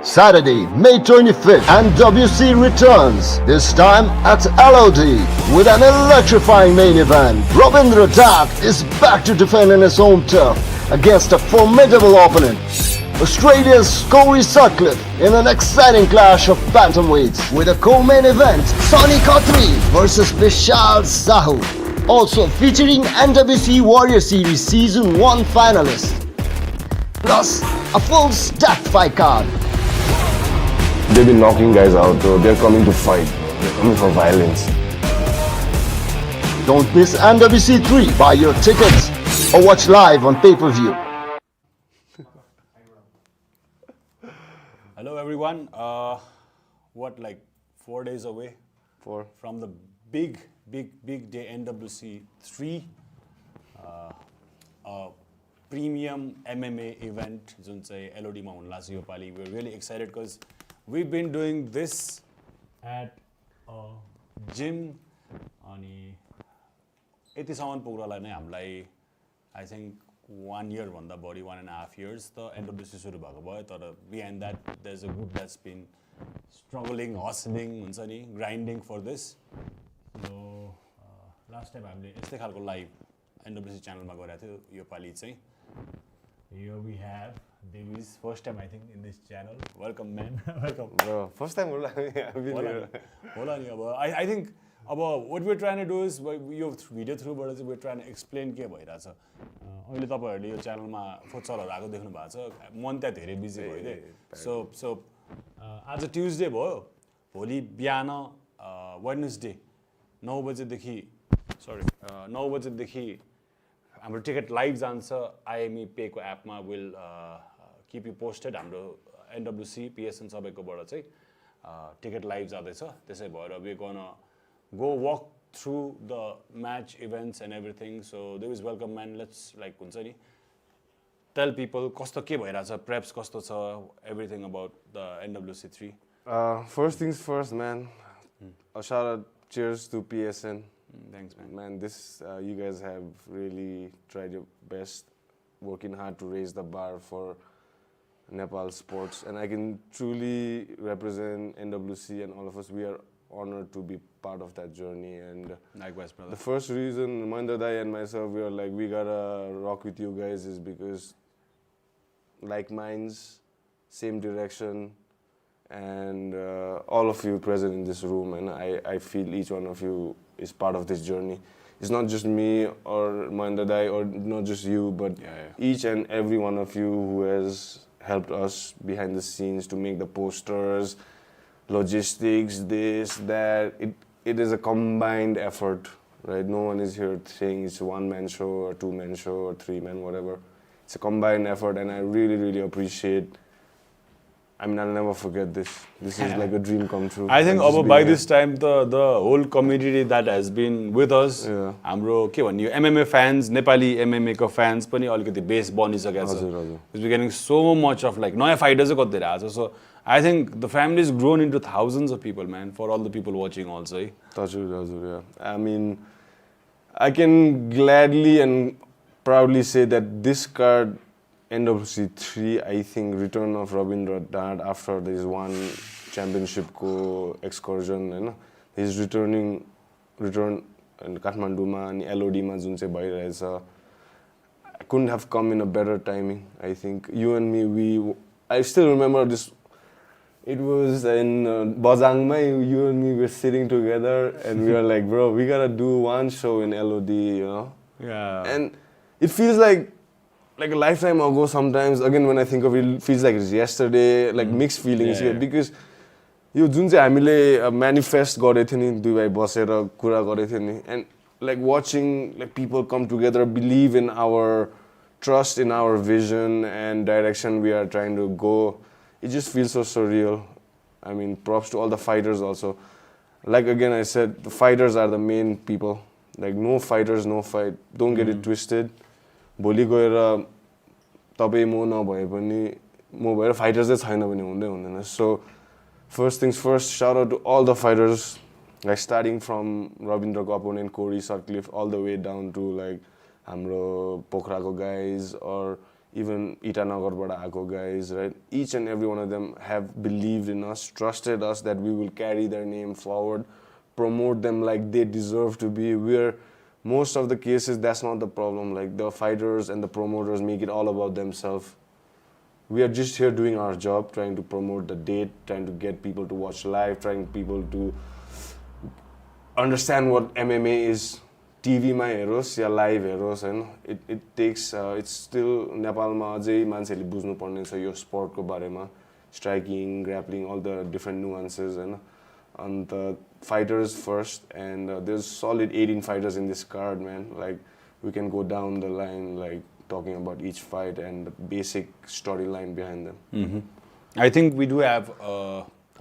Saturday, May 25th, NWC returns, this time at LOD, with an electrifying main event. Rabindra Dhant is back to defend in his home turf against a formidable opponent, Australia's Korey Sutcliffe, in an exciting clash of bantamweights, with a co-main event, Katri versus Rahul, also featuring NWC Warrior Series Season 1 finalists, plus a full stacked fight card. They've been knocking guys out, though. They're coming to fight. They're coming for violence. Don't miss NWC 3. Buy your tickets or watch live on pay-per-view. Hello everyone. Like 4 days away from the big day NWC 3, premium MMA event. LOD ma hunla chha yo pali. We're really excited because we've been doing this at a gym. अनि यतिसम्म पुग्नलाई नै हामीलाई I think 1 year भन्दा बढी 1.5 years the NWC सुरु भएको भयो. तर behind that there's a group that's been struggling, hustling, हुन्छ नि, grinding for this. So last time हामीले यस्तै खालको live NWC च्यानलमा गरेको थियो. यो पालि चाहिँ here we have Devi's first time I think in this channel. Welcome man. Welcome. Bro, first time होला नि अब I think what we're trying to do is यो video through बाट चाहिँ we're trying to explain के भइराछ. अहिले तपाईहरुले यो च्यानलमा फोटोहरु आएको देख्नु भएको छ. मन त्यहाँ धेरै बिजी भयो के. So आज ट्युजडे भयो. भोलि बिहान वेडनेसडे 9 बजेदेखि 9 बजेदेखि हाम्रो टिकट लाइभ जान्छ. IME Pay को एपमा will keep you posted. हाम्रो NWC PSN सबैकोबाट चाहिँ टिकट लाइभ जाँदैछ. त्यसै भएर we gonna go walk through the match events and everything. So there is welcome man. Let's like हुन्छ नि, tell people कस्तो के भइराछ, preps कस्तो छ, everything about the NWC 3. First things first, man. A shout out, cheers to PSN. Thanks, man. Man, this you guys have really tried your best, working hard to raise the bar for Nepal sports, and I can truly represent NWC and all of us. We are honored to be part of that journey. And Likewise, brother. The first reason Mahendra Dai and myself, we are like, we gotta rock with you guys, is because like minds, same direction, and all of you present in this room, and I feel each one of you is part of this journey. It's not just me or Mahendra Dai or not just you, but each and every one of you who has helped us behind the scenes to make the posters, logistics, this, that. It is a combined effort, right? No one is here saying it's a one-man show or two-man show or three-man, whatever. It's a combined effort, and I really appreciate. I mean, I'll never forget this. This is like a dream come true. I think by this time, the whole community that has been with us, हाम्रो के भन्ने MMA fans, Nepali MMA को fans पनि अलिकति base बनिसकेको छ. It's getting so much of like नयाँ fighters कति आएको छ. So I think the family has grown into thousands of people, man. For all the people watching also. Yeah. I mean, I can gladly and proudly say that this card, NWC 3, I think return of Rabindra Dhant after this one championship ko excursion, you know, he's return in Kathmandu ma and LOD ma jun chai bhairahech. I couldn't have come in a better timing. I think you and me, I still remember this. It was in Bajhang, you and me were sitting together, and we were like, bro, we gotta do one show in LOD, you know. Yeah. And it feels like a lifetime ago sometimes. Again, when I think of it, it feels like it's yesterday, like mixed feelings here. Because यो जुन चाहिँ हामीले manifest गरेको थियो नि, दुई भाइ बसेर कुरा गरेको थियो नि, and like watching like people come together, believe in our trust in our vision and direction we are trying to go, it just feels so surreal. I mean, props to all the fighters also. Like again I said, the fighters are the main people. Like no fighters, no fight. Don't get it twisted. भोलि गएर तपाई म नभए पनि म भएर fighters चाहिँ छैन भने हुँदै हुँदैन. So first things first, shout out to all the fighters, like starting from Ravindra's opponent Korey Sutcliffe all the way down to like हाम्रो पोखराको guys or even Itanagarबाट आएको guys, right? Each and every one of them have believed in us, trusted us that we will carry their name forward, promote them like they deserve to be. We're most of the cases, that's not the problem. Like the fighters and the promoters make it all about themselves. We are just here doing our job, trying to promote the date, trying to get people to watch live, trying people to understand what MMA is. TV ma heroes yeah live heroes हैन. It takes it's still नेपालमा अझै मान्छेले बुझ्नु पर्ने छ यो स्पोर्टको बारेमा, striking, grappling, all the different nuances हैन. And the fighters first, and there's solid 18 fighters in this card, man. Like we can go down the line, like talking about each fight and the basic storyline behind them. I think we do have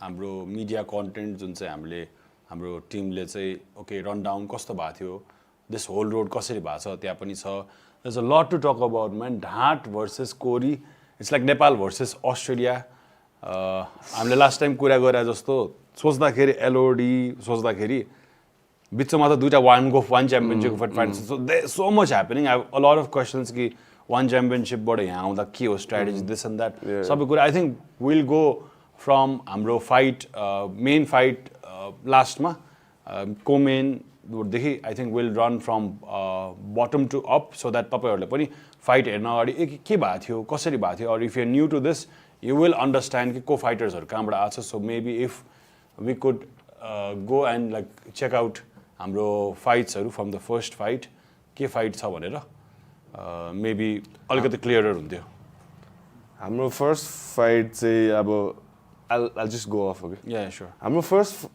हाम्रो media content जुन चाहिँ हाम्रो टिमले चाहिँ okay run down कस्तो भएको थियो, this whole road कसरी भएको छ त्यहाँ पनि छ. There's a lot to talk about, man. Dhant versus Korey, it's like Nepal versus Australia. हामीले last time कुरा गरे जस्तो सोच्दाखेरि LOD सोच्दाखेरि बिचमा त दुईटा one championship fight. So there's so much happening. I have a lot of questions कि one championship बाट यहाँ आउँदा के हो strategy, this and that. सबै कुरा I think we'll go from हाम्रो fight main fight last ma co-main देखि I think we'll run from bottom to up so that तपाईहरुले पनि fight हेर्न अगाडि के भएको थियो, कसरी भएको थियो, or if you're new to this you will understand कि co-fighters हरु कहाँबाट आछ. So maybe if we could go and like check out हाम्रो fights हरु from the first fight के fight छ भनेर maybe अलिकति clearer हुन्थ्यो. हाम्रो first fight चाहिँ अब I'll just go off, okay? Yeah, sure. हाम्रो first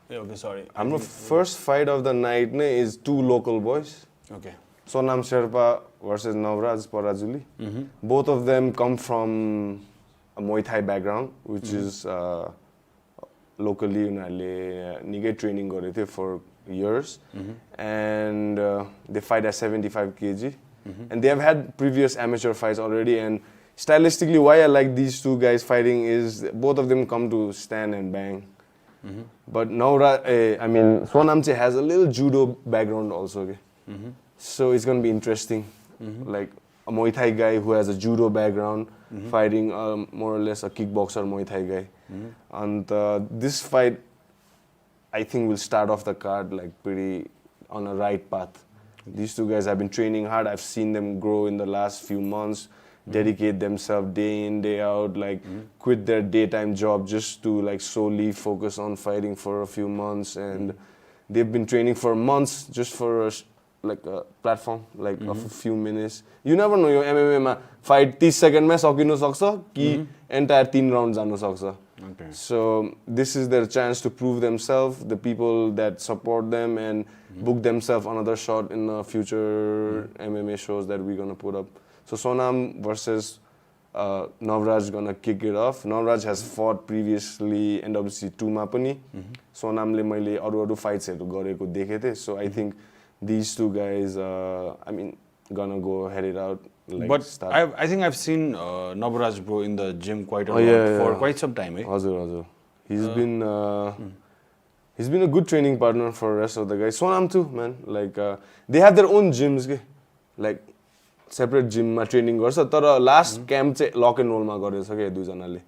okay, sorry. हाम्रो first fight of the night is two local boys. Okay. Sonam Sherpa versus Navraj Parajuli. Both of them come from a Muay Thai background, which is locally उनीहरूले निकै training गरेको थियो for years, and they fight at 75 kg, and they have had previous amateur fights already. And stylistically, why I like these two guys fighting is both of them come to stand and bang. But Navraj, I mean Sonam has a little judo background also, okay? So it's gonna be interesting, like a Muay Thai guy who has a judo background fighting more or less a kickboxer Muay Thai guy. And this fight, I think, will start off the card like pretty on a right path. These two guys have been training hard. I've seen them grow in the last few months, dedicate themselves day in, day out, like quit their daytime job just to like solely focus on fighting for a few months. And they've been training for months just for like a platform, like of a few minutes. You never know, your MMA ma fight 30 seconds ma sakinu sakcha ki entire 3 rounds janu sakcha. Okay. So this is their chance to prove themselves, the people that support them, and book themselves another shot in the future MMA shows that we're gonna put up. So Sonam versus Navraj gonna kick it off. Navraj has fought previously NWC 2 ma pani. Sonamले मैले अरु fights हरु गरेको देखे थिए. So I think these two guys, I mean, gonna go head it out. Like but start. I think I've seen Navraj bro in the gym quite a lot for quite some time. Hazur. He's been a good training partner for the rest of the guys. Sonam too, man. Like they have their own gyms, like separate gym ma training गर्छ. तर last camp चाहिँ lock and roll मा गरेछ के दुई जनाले.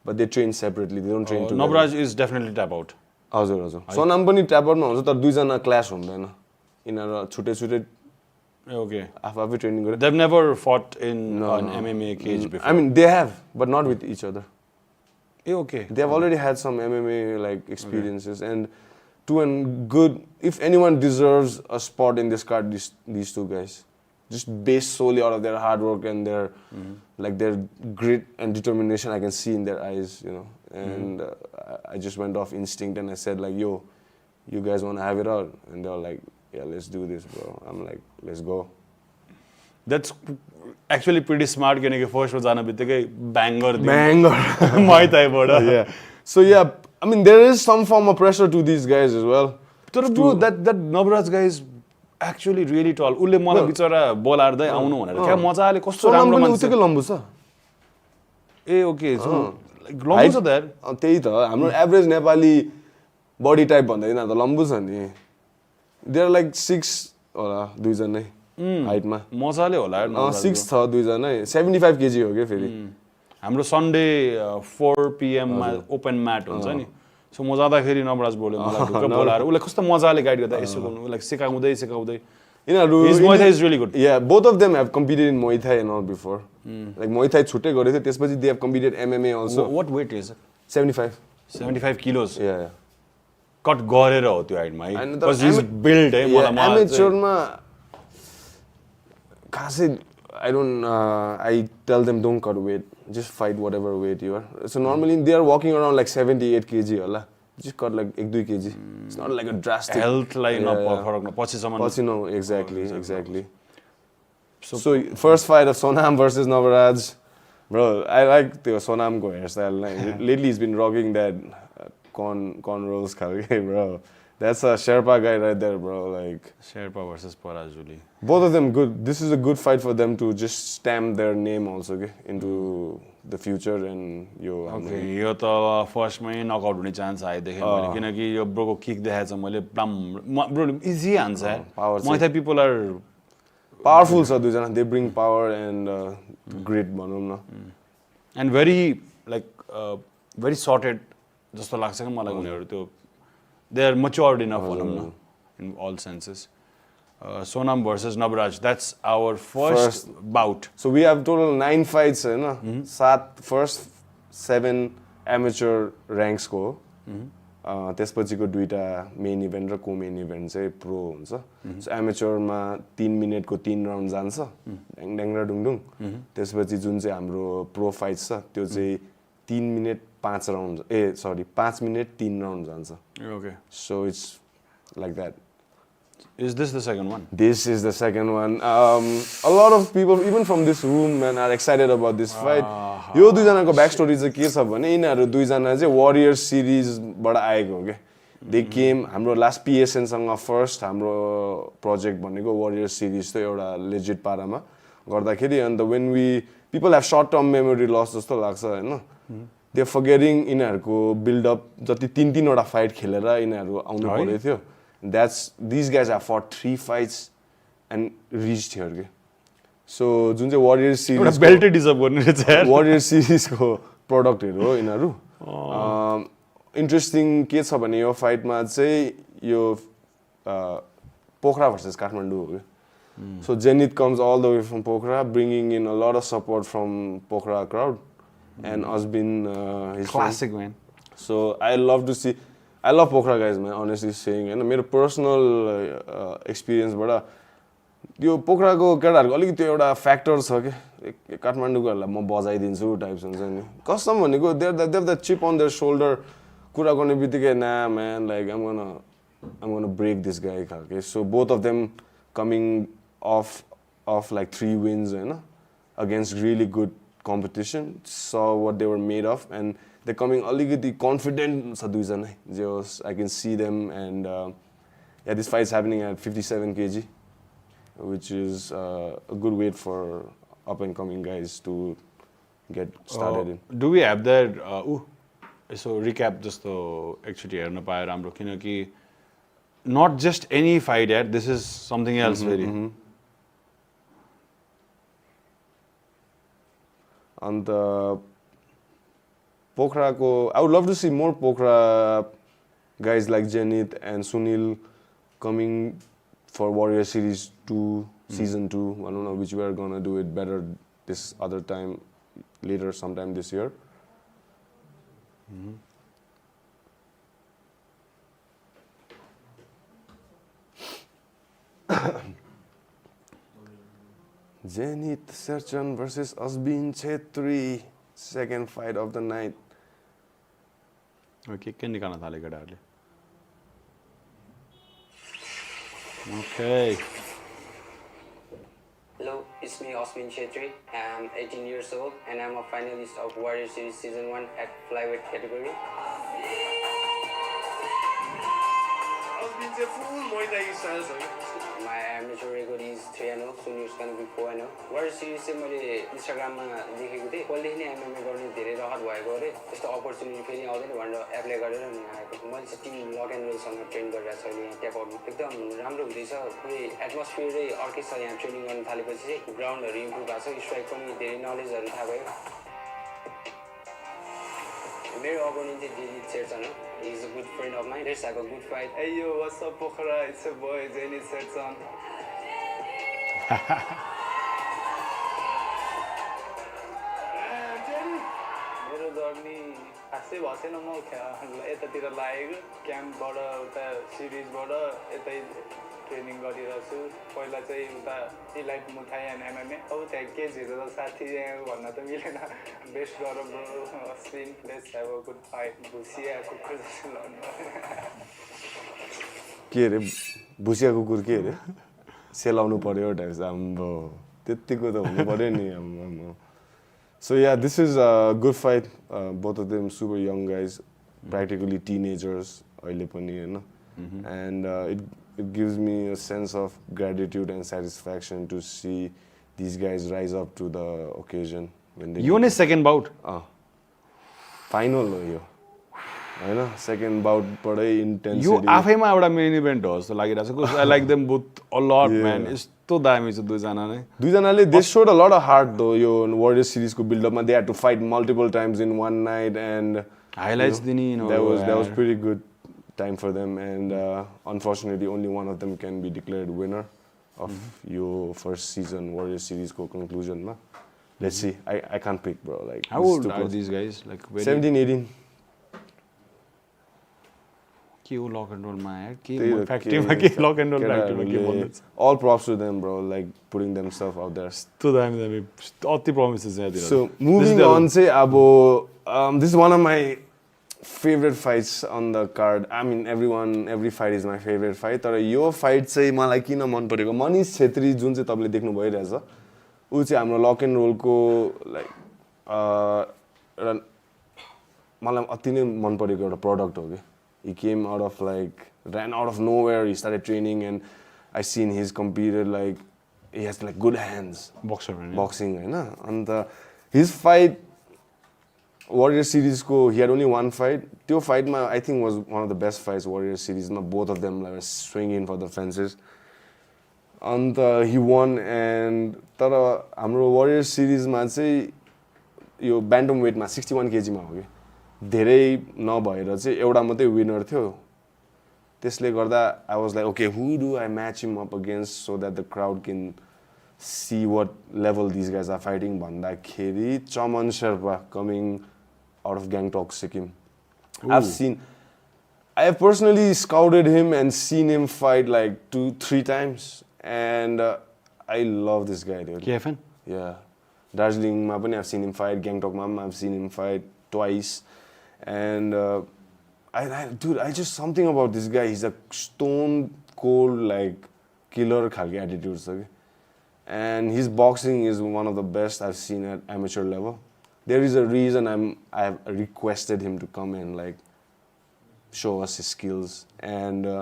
But they train separately. They don't train together. Navraj is definitely tap out. हजुर. Sonam पनि tap out मा हुन्छ तर दुई जना clash हुँदैन. यिनीहरु छुटे Okay. आफै training गरे. They've never fought in an MMA cage before. I mean, they have, but not with each other. Okay. They have already had some MMA like experiences, and good. If anyone deserves a spot in this card, these two guys, just based solely out of their hard work and their like their grit and determination, I can see in their eyes, you know. And I just went off instinct and I said like, "Yo, you guys want to have it out?" And they were like, "Yeah, let's do this, bro." I'm like, "Let's go." That's actually pretty smart किनकि first मा जान बित्तिकै banger Muay Thai बाट. Yeah. So yeah, I mean there is some form of pressure to these guys as well. तर bro, that Navraj guy is actually really tall. उसले मलाई बिचरा बल हार्दै आउनु भनेर क्या मजाले कस्तो राम्रो मान्छे. उतैकै लम्बु छ. ए ओके सो लम्बु छ द्याट. त्यही त हाम्रो एभरेज नेपाली बडी टाइप भन्दा त लम्बु छ नि. They are like 6 होला दुई जनै. हाइटमा मजाले होला यार 6 छ दुईजना 75 केजी हो के फेरि हाम्रो सन्डे 4 PM मा ओपन म्याट हुन्छ नि सो म जाँदाखेरि नवराज बोल्यो मलाई ढुक्क बोलाएर उसले कस्तो मजाले गाइड गर्दा यसो गर्नु उसलाई सिकाउँदै यिनीहरू His Muay Thai is really good. Yeah, both of them have competed in Muay Thai and all before. Like Muay Thai छुट्टै गरेको थियो त्यसपछि they have competed MMA also. What weight is it? 75. 75 kilos. Yeah. Cut गरेर हो त्यो हाइटमा है And because he's built है मलाई amateurमा खासै I tell them don't cut weight. Just fight whatever weight you are. So normally they are walking around like 78 kg होला. Just cut like 1-2 kg. It's not like a drastic. Health लाई फरक न पछि no, exactly. So first fight of Sonam versus Navaraj. Bro, I like the Sonam ko hairstyle. Lately he's been rocking that cornrows khalke, bro. That's a Sherpa guy right there, bro. Like Sherpa versus Parajuli. Both of them good. This is a good fight for them to just stamp their name also okay, into the future and yo. Okay, यो त फर्स्टमै knockout हुने chance आयो देखेँ मैले किनकि यो ब्रोको kick देखाएछ मैले ब्रो इजी हान्छ यार Muay Thai people are powerful छ दुईजना. They bring power and grit भनौँ न. And very very sorted जस्तो लाग्छ कि मलाई उनीहरू त्यो they are matured enough भनौँ न in all senses. Sonam versus Navaraj. That's our first bout. So we have total 9 fights, हैन? 7 first 7 amateur ranks को. त्यसपछिको दुईटा मेन इभेन्ट र को मेन इभेन्ट चाहिँ प्रो हुन्छ. सो एमेचरमा 3 मिनेटको 3 राउन्ड जान्छ. ड्याङ ड्याङ र डुङडुङ. त्यसपछि जुन चाहिँ हाम्रो प्रो फाइट छ त्यो चाहिँ 3 मिनेट 5 राउन्ड 5 मिनेट 3 राउन्ड जान्छ. Okay. So it's like that. Is this the second one? This is the second one. A lot of people, even from this room, man, are excited about this fight. यो दुईजनाको back story चाहिँ के छ भने यिनीहरू दुईजना चाहिँ warrior सिरिजबाट आएको हो के. They came हाम्रो लास्ट PSN सँग फर्स्ट हाम्रो प्रोजेक्ट भनेको वारियर सिरिज थियो एउटा लेजिट पारामा गर्दाखेरि अन्त when we people have short term memory loss जस्तो लाग्छ हैन. They are forgetting यिनीहरूको बिल्ड अप जति 3 वटा फाइट खेलेर यिनीहरू आउनु पर्यो थियो. These guys have fought 3 fights and reached here के. So जुन चाहिँ वारियर सिरिज एउटा बेल्ट डिजर्भ गर्ने रहेछ यार. वारियर सिरिजको प्रोडक्टहरु हो यिनीहरू. इन्ट्रेस्टिङ के छ भने यो फाइटमा चाहिँ यो पोखरा versus Kathmandu हो के. So Zenith comes all the way from Pokhara bringing in a lot of support from Pokhara crowd and us being his classic friend. man. So I love Pokhara guys man honestly saying and मेरो personal experience बाट यो पोखराको केटाहरुको अलिकति एउटा factor छ के काठमाडौँकोहरुलाई म बजाइदिन्छु types हुन्छ नि कस्टम भनेको they are the chip on their shoulder कुरा गर्ने बित्तिकै ना man like I'm gonna break this guy खालके so both of them coming off like 3 wins हैन against really good competition so what they were made of and they coming अलिकति confident छ दुईजना जस I can see them and yeah this fight is happening at 57 kg which is a good weight for up and coming guys to get started in. Do we have that so recap जस्तो एकचोटि हेर्न पाए राम्रो किनकि not just any fight yet this is something else very and Pokhara I would love to see more Pokhara guys like Zenith and Sunil coming for Warrior Series 2 Season 2. I don't know which we are gonna do it better this other time later sometime this year. Zenith Serchan versus Asbin Chetri, second fight of the night. Okay, के निकाल्न थाले केटाहरुले Okay. Hello, it's me, Asbin Chetri. I'm 18 years old and I'm a finalist of Warrior Series Season 1 at flyweight category. My amateur record is 3-0, soon it's gonna be 4-0. World Series चाहिँ मैले इन्स्टाग्राममा देखेको थिएँ कहिलेदेखि नै MMA गर्ने धेरै रहर भएको अरे त्यस्तो अपर्च्युनिटी फेरि आउँदैन भनेर एप्लाई गरेर नि आएको मैले चाहिँ टिम लक एन्ड रोलसँग ट्रेन गरिरहेको छु अहिले यहाँ ट्यापआउट एकदम राम्रो हुँदैछ पुरै एटमोस्फियरै अर्कै छ यहाँ ट्रेनिङ गर्न थालेपछि चाहिँ ग्राउन्डहरू इम्प्रुभ भएको छ स्ट्राइक पनि धेरै नलेजहरू थाहा भयो मेरो अपोनेन्ट चाहिँ दिलीप शेरचन हो he is a good friend of mine. Let's have a good fight. Hey yo, what's up, Pokhara? It's your boy, Jenny Setson. मेरो जर्नी खासै भएको छैन म यतातिर लागेको क्याम्पबाट उता सिरिजबाट यतै ट्रेनिङ गरिरहेको छु पहिला चाहिँ उता इलाइट मुथाई एन्ड एमएमए अब त्यहाँ के झिरो त साथी भन्न त मिलेन बेस्ट गर bro spin let's have a good fight भुसिया कुकुर जस्तो लड्नु के अरे भुसिया कुकुर के अरे सेलाउनु पर्यो टाइप्स आम्बो त्यतिको त हुनु पर्यो नि आम्बो So yeah, this is a good fight. Both of them super young guys, practically teenagers. And it gives me a sense of gratitude and satisfaction to see these guys rise up to the occasion when they. You won a second bout. Final हो यो हैन second bout बडै intensity. यो आफैमा एउटा main event हो जस्तो लागिरहेछ because I like them both a lot man. यस्तो दामी छ दुईजना नै. दुईजनाले they showed a lot of heart though यो Warrior series को build up मा they had to fight multiple times in one night and highlights दिनी that was pretty good time for them and unfortunately only one of them can be declared winner of your first season Warrior series को conclusion मा. Let's see. I can't pick bro like. How old are these guys like 17 18. के हो lock and रोलमा यार के फ्याक्ट्रीमा के lock and role फ्याक्ट्रीमा के भन्नुहुन्छ all props to them bro like putting themselves out there to दामी दामी अति promises यहाँतिर so moving on चाहिँ अब this is one of my favorite fights on the card I mean every fight is my favorite fight तर यो fight चाहिँ मलाई किन मन परेको मनिष छेत्री जुन चाहिँ तपाईले देख्नु भइरहेछ उ चाहिँ हाम्रो लक एन्ड रोलको लाइक मलाई अति नै मन परेको एउटा प्रोडक्ट हो के he came out of like ran out of nowhere he started training and I seen he's competed like he has like good hands boxer right? boxing हैन and his fight Warrior series ko he had only one fight त्यो fight ma I think was one of the best fights Warrior series ma both of them like were swinging for the fences and he won and तर हाम्रो Warrior series ma चाहिँ यो bantamweight मा 61 kg मा हो के धेरै नभएर चाहिँ एउटा मात्रै विनर थियो त्यसले गर्दा I was like okay who do I match him up against so that the crowd can see what level these guys are fighting भन्दाखेरि चमन Sherpa coming out of Gangtok Sikkim I have personally scouted him and seen him fight like 2-3 times and I love this guy dude KFN yeah Darjeeling ma पनि I've seen him fight Gangtok ma I've seen him fight twice and dude I just something about this guy he's a stone cold like killer khalke attitude छ and his boxing is one of the best I've seen at amateur level there is a reason I've requested him to come and like show us his skills and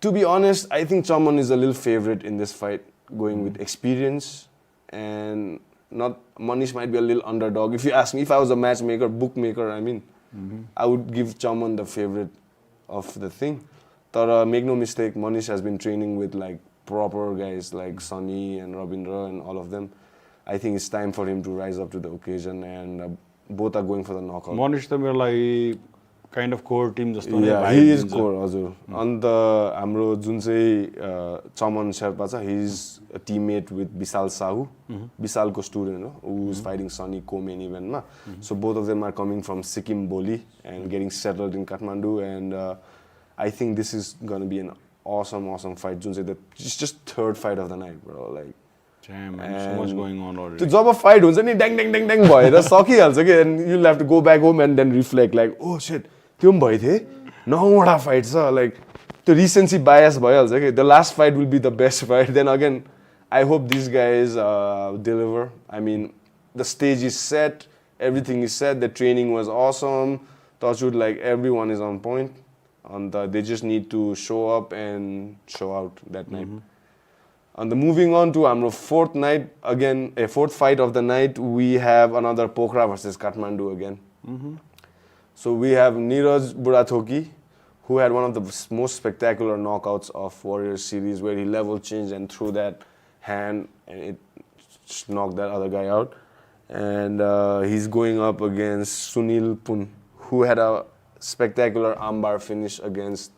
to be honest I think Chaman is a little favorite in this fight going with experience and not Manish might be a little underdog if you ask me if I was a matchmaker bookmaker I mean I would give Chaman the favorite of the thing but make no mistake Manish has been training with like proper guys like Sunny and Rabindra and all of them I think it's time for him to rise up to the occasion and both are going for the knockout Manish त मेरो लागि kind of core team जस्तो नै yeah he is core हजुर and हाम्रो जुन चाहिँ चमन शेर्पा छ he is a teammate with Vishal Sahu Vishal ko student हो who is fighting Sunny co-main event ma so both of them are coming from Sikkim Boli and getting settled in Kathmandu and I think this is going to be an awesome fight जुन चाहिँ it's just third fight of the night bro like damn man, so much going on already त्यो जब fight हुन्छ नि ड्याङ ड्याङ ड्याङ ड्याङ भएर सकिहाल्छ के and you'll have to go back home and then reflect like oh shit त्यो पनि भइथे 9वटा फाइट छ लाइक त्यो रिसेन्सी बायस भइहाल्छ कि the last fight will be the best fight then again I hope this guys deliver I mean the stage is set everything is set the training was awesome touchwood like every one is on point And they just need to show up and show out that night. And moving on to our fourth night, again, a fourth fight of the night, we have another Pokhara versus Kathmandu again. So we have Neeraj Burathoki, who had one of the most spectacular knockouts of Warrior Series, where he level changed and threw that hand and it just knocked that other guy out. And he's going up against Sunil Pun, who had a spectacular armbar finish against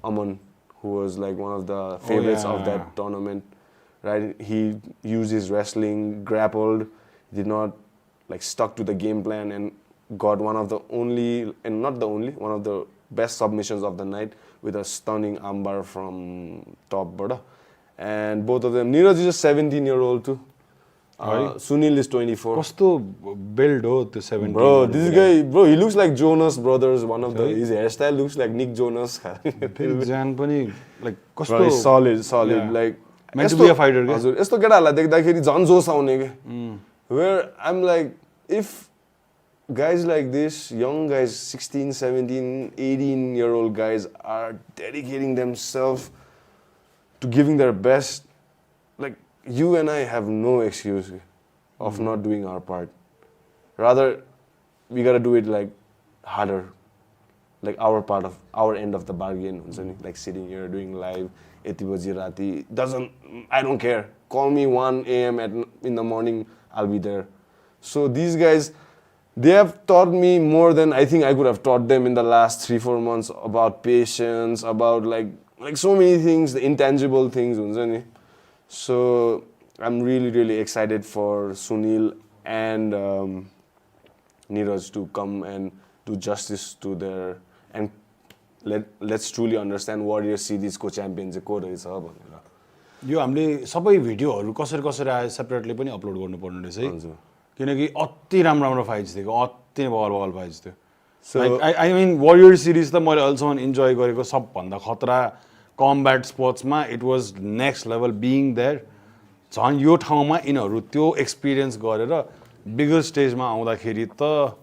Aman, who was like one of the favorites of that tournament. Right? He used his wrestling, grappled, did not like stuck to the game plan, and got one of the only, and not the only, one of the best submissions of the night with a stunning armbar from top border. And both of them, Neeraj is a 17-year-old too. Sunil is 24. Kosto build ho the 17. Bro, this guy, bro, he looks like Jonas Brothers. One of the his hairstyle looks like Nick Jonas. Jan pani like kosto. Bro, he's solid. Like meant to be a fighter. हजुर यस्तो केटाहरुलाई देख्दाखेरि झन् जोश आउने के. Where I'm like, if guys like this, young guys, 16, 17, 18-year-old guys are dedicating themselves to giving their best, like you and I have no excuse of not doing our part. Rather, we gotta do it like harder, like our part of our end of the bargain. Like sitting here doing live, yati baji rati, I don't care. Call me 1 a.m. in the morning, I'll be there. So these guys, they have taught me more than I think I could have taught them in the last 3-4 months about patience, about like so many things, the intangible things. So I'm really excited for Sunil and Neeraj to come and do justice to their, and let's truly understand Warrior Series को champion चाहिँ को रहेछ भनेर. यो हामीले सबै भिडियोहरु कसरी आए सेपरेटली पनि अपलोड गर्नुपर्ने रहेछ है. किनकि अति राम्रो फाइट्स थियो, अति बल फाइट्स थियो. So I mean Warrior Series त मैले अहिलेसम्म इन्जोय गरेको सबभन्दा खतरा कम्ब्याट स्पोर्ट्समा it was next level being there. झन् यो ठाउँमा यिनीहरू त्यो एक्सपिरियन्स गरेर बिगर स्टेजमा आउँदाखेरि त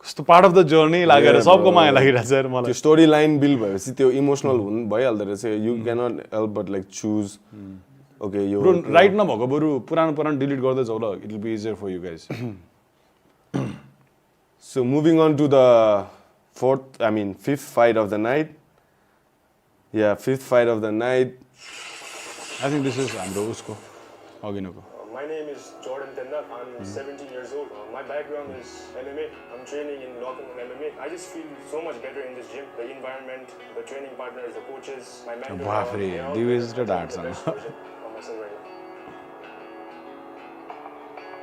कस्तो पार्ट अफ द जर्नी लागेर सबको माया लागिरहेछ यार मलाई. त्यो स्टोरी लाइन बिल्ड भएपछि त्यो इमोसनल भइहाल्दो रहेछ. You can not help but like choose okay यो राइट नभएको बरु पुरानो डिलिट गर्दै जाऊ ल. It will be easier for you guys. So moving on to the fifth fight of the night. Yeah, fifth fight of the night. I think this is हाम्रो उसको अघिनको. My name is Jordan Tendar. I'm 17 years old. My background is MMA. I'm training in local MMA. I just feel so much better in this gym. The environment, the training partners, the coaches, my mentor. बाफरे, do you visited Artsan?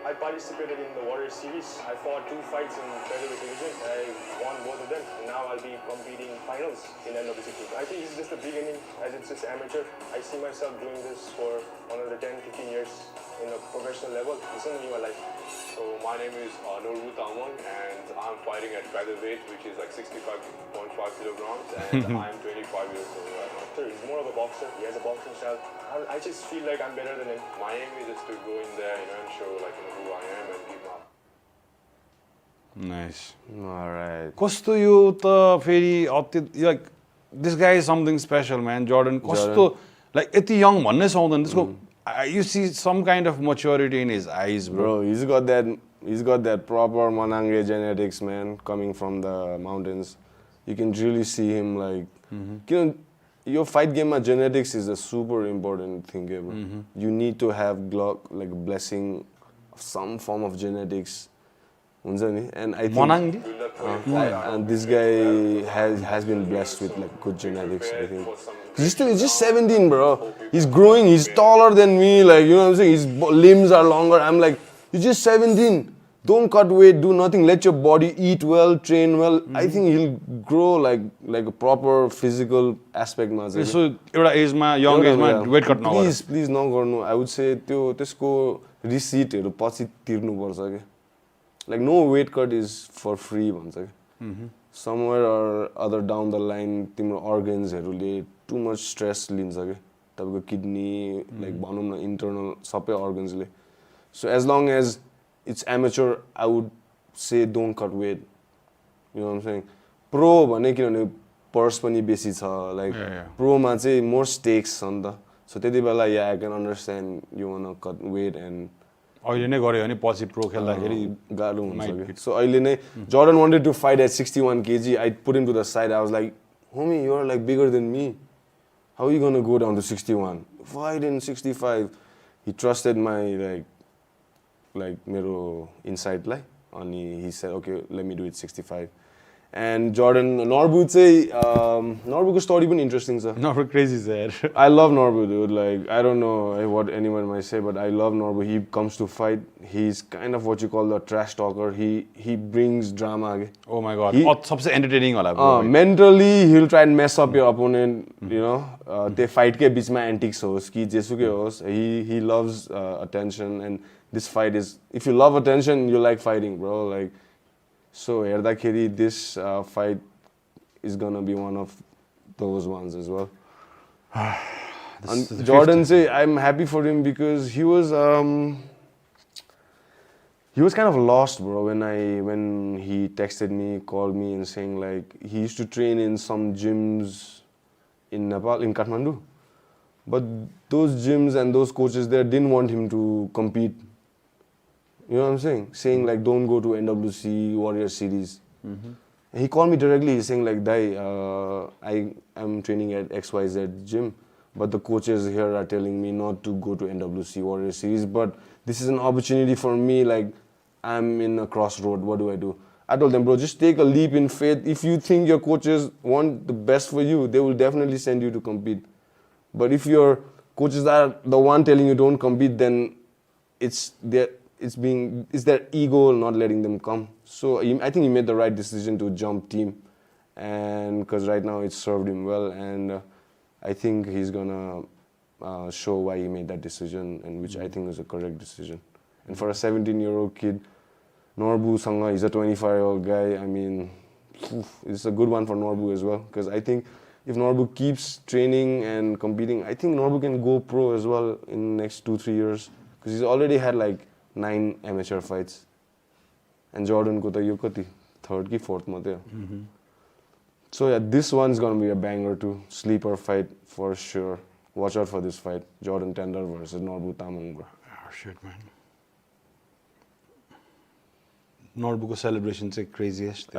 I participated in the Warrior Series. I fought 2 fights in Featherweight Division. I won both of them. And now I'll be competing finals in NWC Process. I think it's just the beginning, as it's just amateur. I see myself doing this for another 10-15 years in a professional level. It's something in my life. So my name is Norbu Tamang and I'm fighting at featherweight, which is like 65.5 kilograms, and I'm 25 years old right now. So he's more of a boxer. He has a boxing style. I just feel like I'm better than him. My aim is just to go in there, and show who I am and give my. Nice. All right. कस्तो यो त फेरि अति like this guy is something special man. Jordan कस्तो like यति young भन्नै सक्दैन. त्यसको you see some kind of maturity in his eyes, bro. He's got that proper Manange genetics, man, coming from the mountains. You can really see him like, you know, your fight game genetics is a super important thing, bro. You need to have like blessing of some form of genetics. And I think and this guy has been blessed with like good genetics, I think. He's just 17, bro. He's growing, he's taller than me, like, you know what I'm saying? His limbs are longer. I'm like, you're just 17. Don't cut weight, do nothing. Let your body eat well, train well. I think he'll grow like a proper physical aspect. So, young age, weight cut now. Please, no garnu. I would say, tesko receipt पछि तिर्नु पर्छ के. Like no weight cut is for free भन्छ के. Somewhere or other down the line, तिम्रो organs हरूले too much stress लिन्छ के. तपाईको kidney, like भनौं न internal सबै organs ले. So as long as it's amateur, I would say don't cut weight. You know what I'm saying? Pro भने किनभने पर्स पनि बेसी छ लाइक प्रोमा चाहिँ मोर स्टेक्स छ नि त सो त्यति बेला I can understand you want cut weight and अहिले नै गऱ्यो भने पछि प्रो खेल्दाखेरि गाह्रो हुन्छ सो अहिले नै Jordan wanted to fight at 61 kg I put him to the side I was like homie you are like bigger than me how are you going to go down to 61 fight in 65 he trusted my like mero insight like and he said okay let me do it 65 and Jordan Norbu चाहिँ Norbuको story पनि interesting छ Norbu crazy sir I love Norbu dude like I don't know what anyone might say but I love Norbu he comes to fight he's kind of what you call the trash talker he brings drama oh my god सबसे entertaining होला mentally he'll try and mess up your opponent you know they fight के बीचमा antics होस् कि जेसुकै होस् he loves attention and this fight is if you love attention you like fighting bro like so हेर्दाखेरि this fight is gonna be one of those ones as well. And Jordan say I'm happy for him because he was kind of lost bro when he texted me called me and saying like he used to train in some gyms in Nepal in Kathmandu but those gyms and those coaches there didn't want him to compete. You know what I'm saying? Saying like, don't go to NWC Warrior Series. He called me directly. He's saying like, Dai, I am training at XYZ gym, but the coaches here are telling me not to go to NWC Warrior Series. But this is an opportunity for me. Like, I'm in a crossroad. What do I do? I told them, bro, just take a leap in faith. If you think your coaches want the best for you, they will definitely send you to compete. But if your coaches are the one telling you don't compete, then it's their ego not letting them come. So I think he made the right decision to jump team, and because right now it served him well, and I think he's gonna show why he made that decision, and which I think was a correct decision. And for a 17-year-old kid, Norbu Sangha, he's a 25-year-old guy. I mean, it's a good one for Norbu as well, because I think if Norbu keeps training and competing, I think Norbu can go pro as well in the next 2-3 years, because he's already had like 9 amateur fights and Jordan ko ta yo kati 3rd ki 4th ma थियो so yeah this one's going to be a banger too sleeper fight for sure watch out for this fight Jordan Tender versus Norbu Tamang bro oh shit man Norbu ko celebration चाहिँ craziest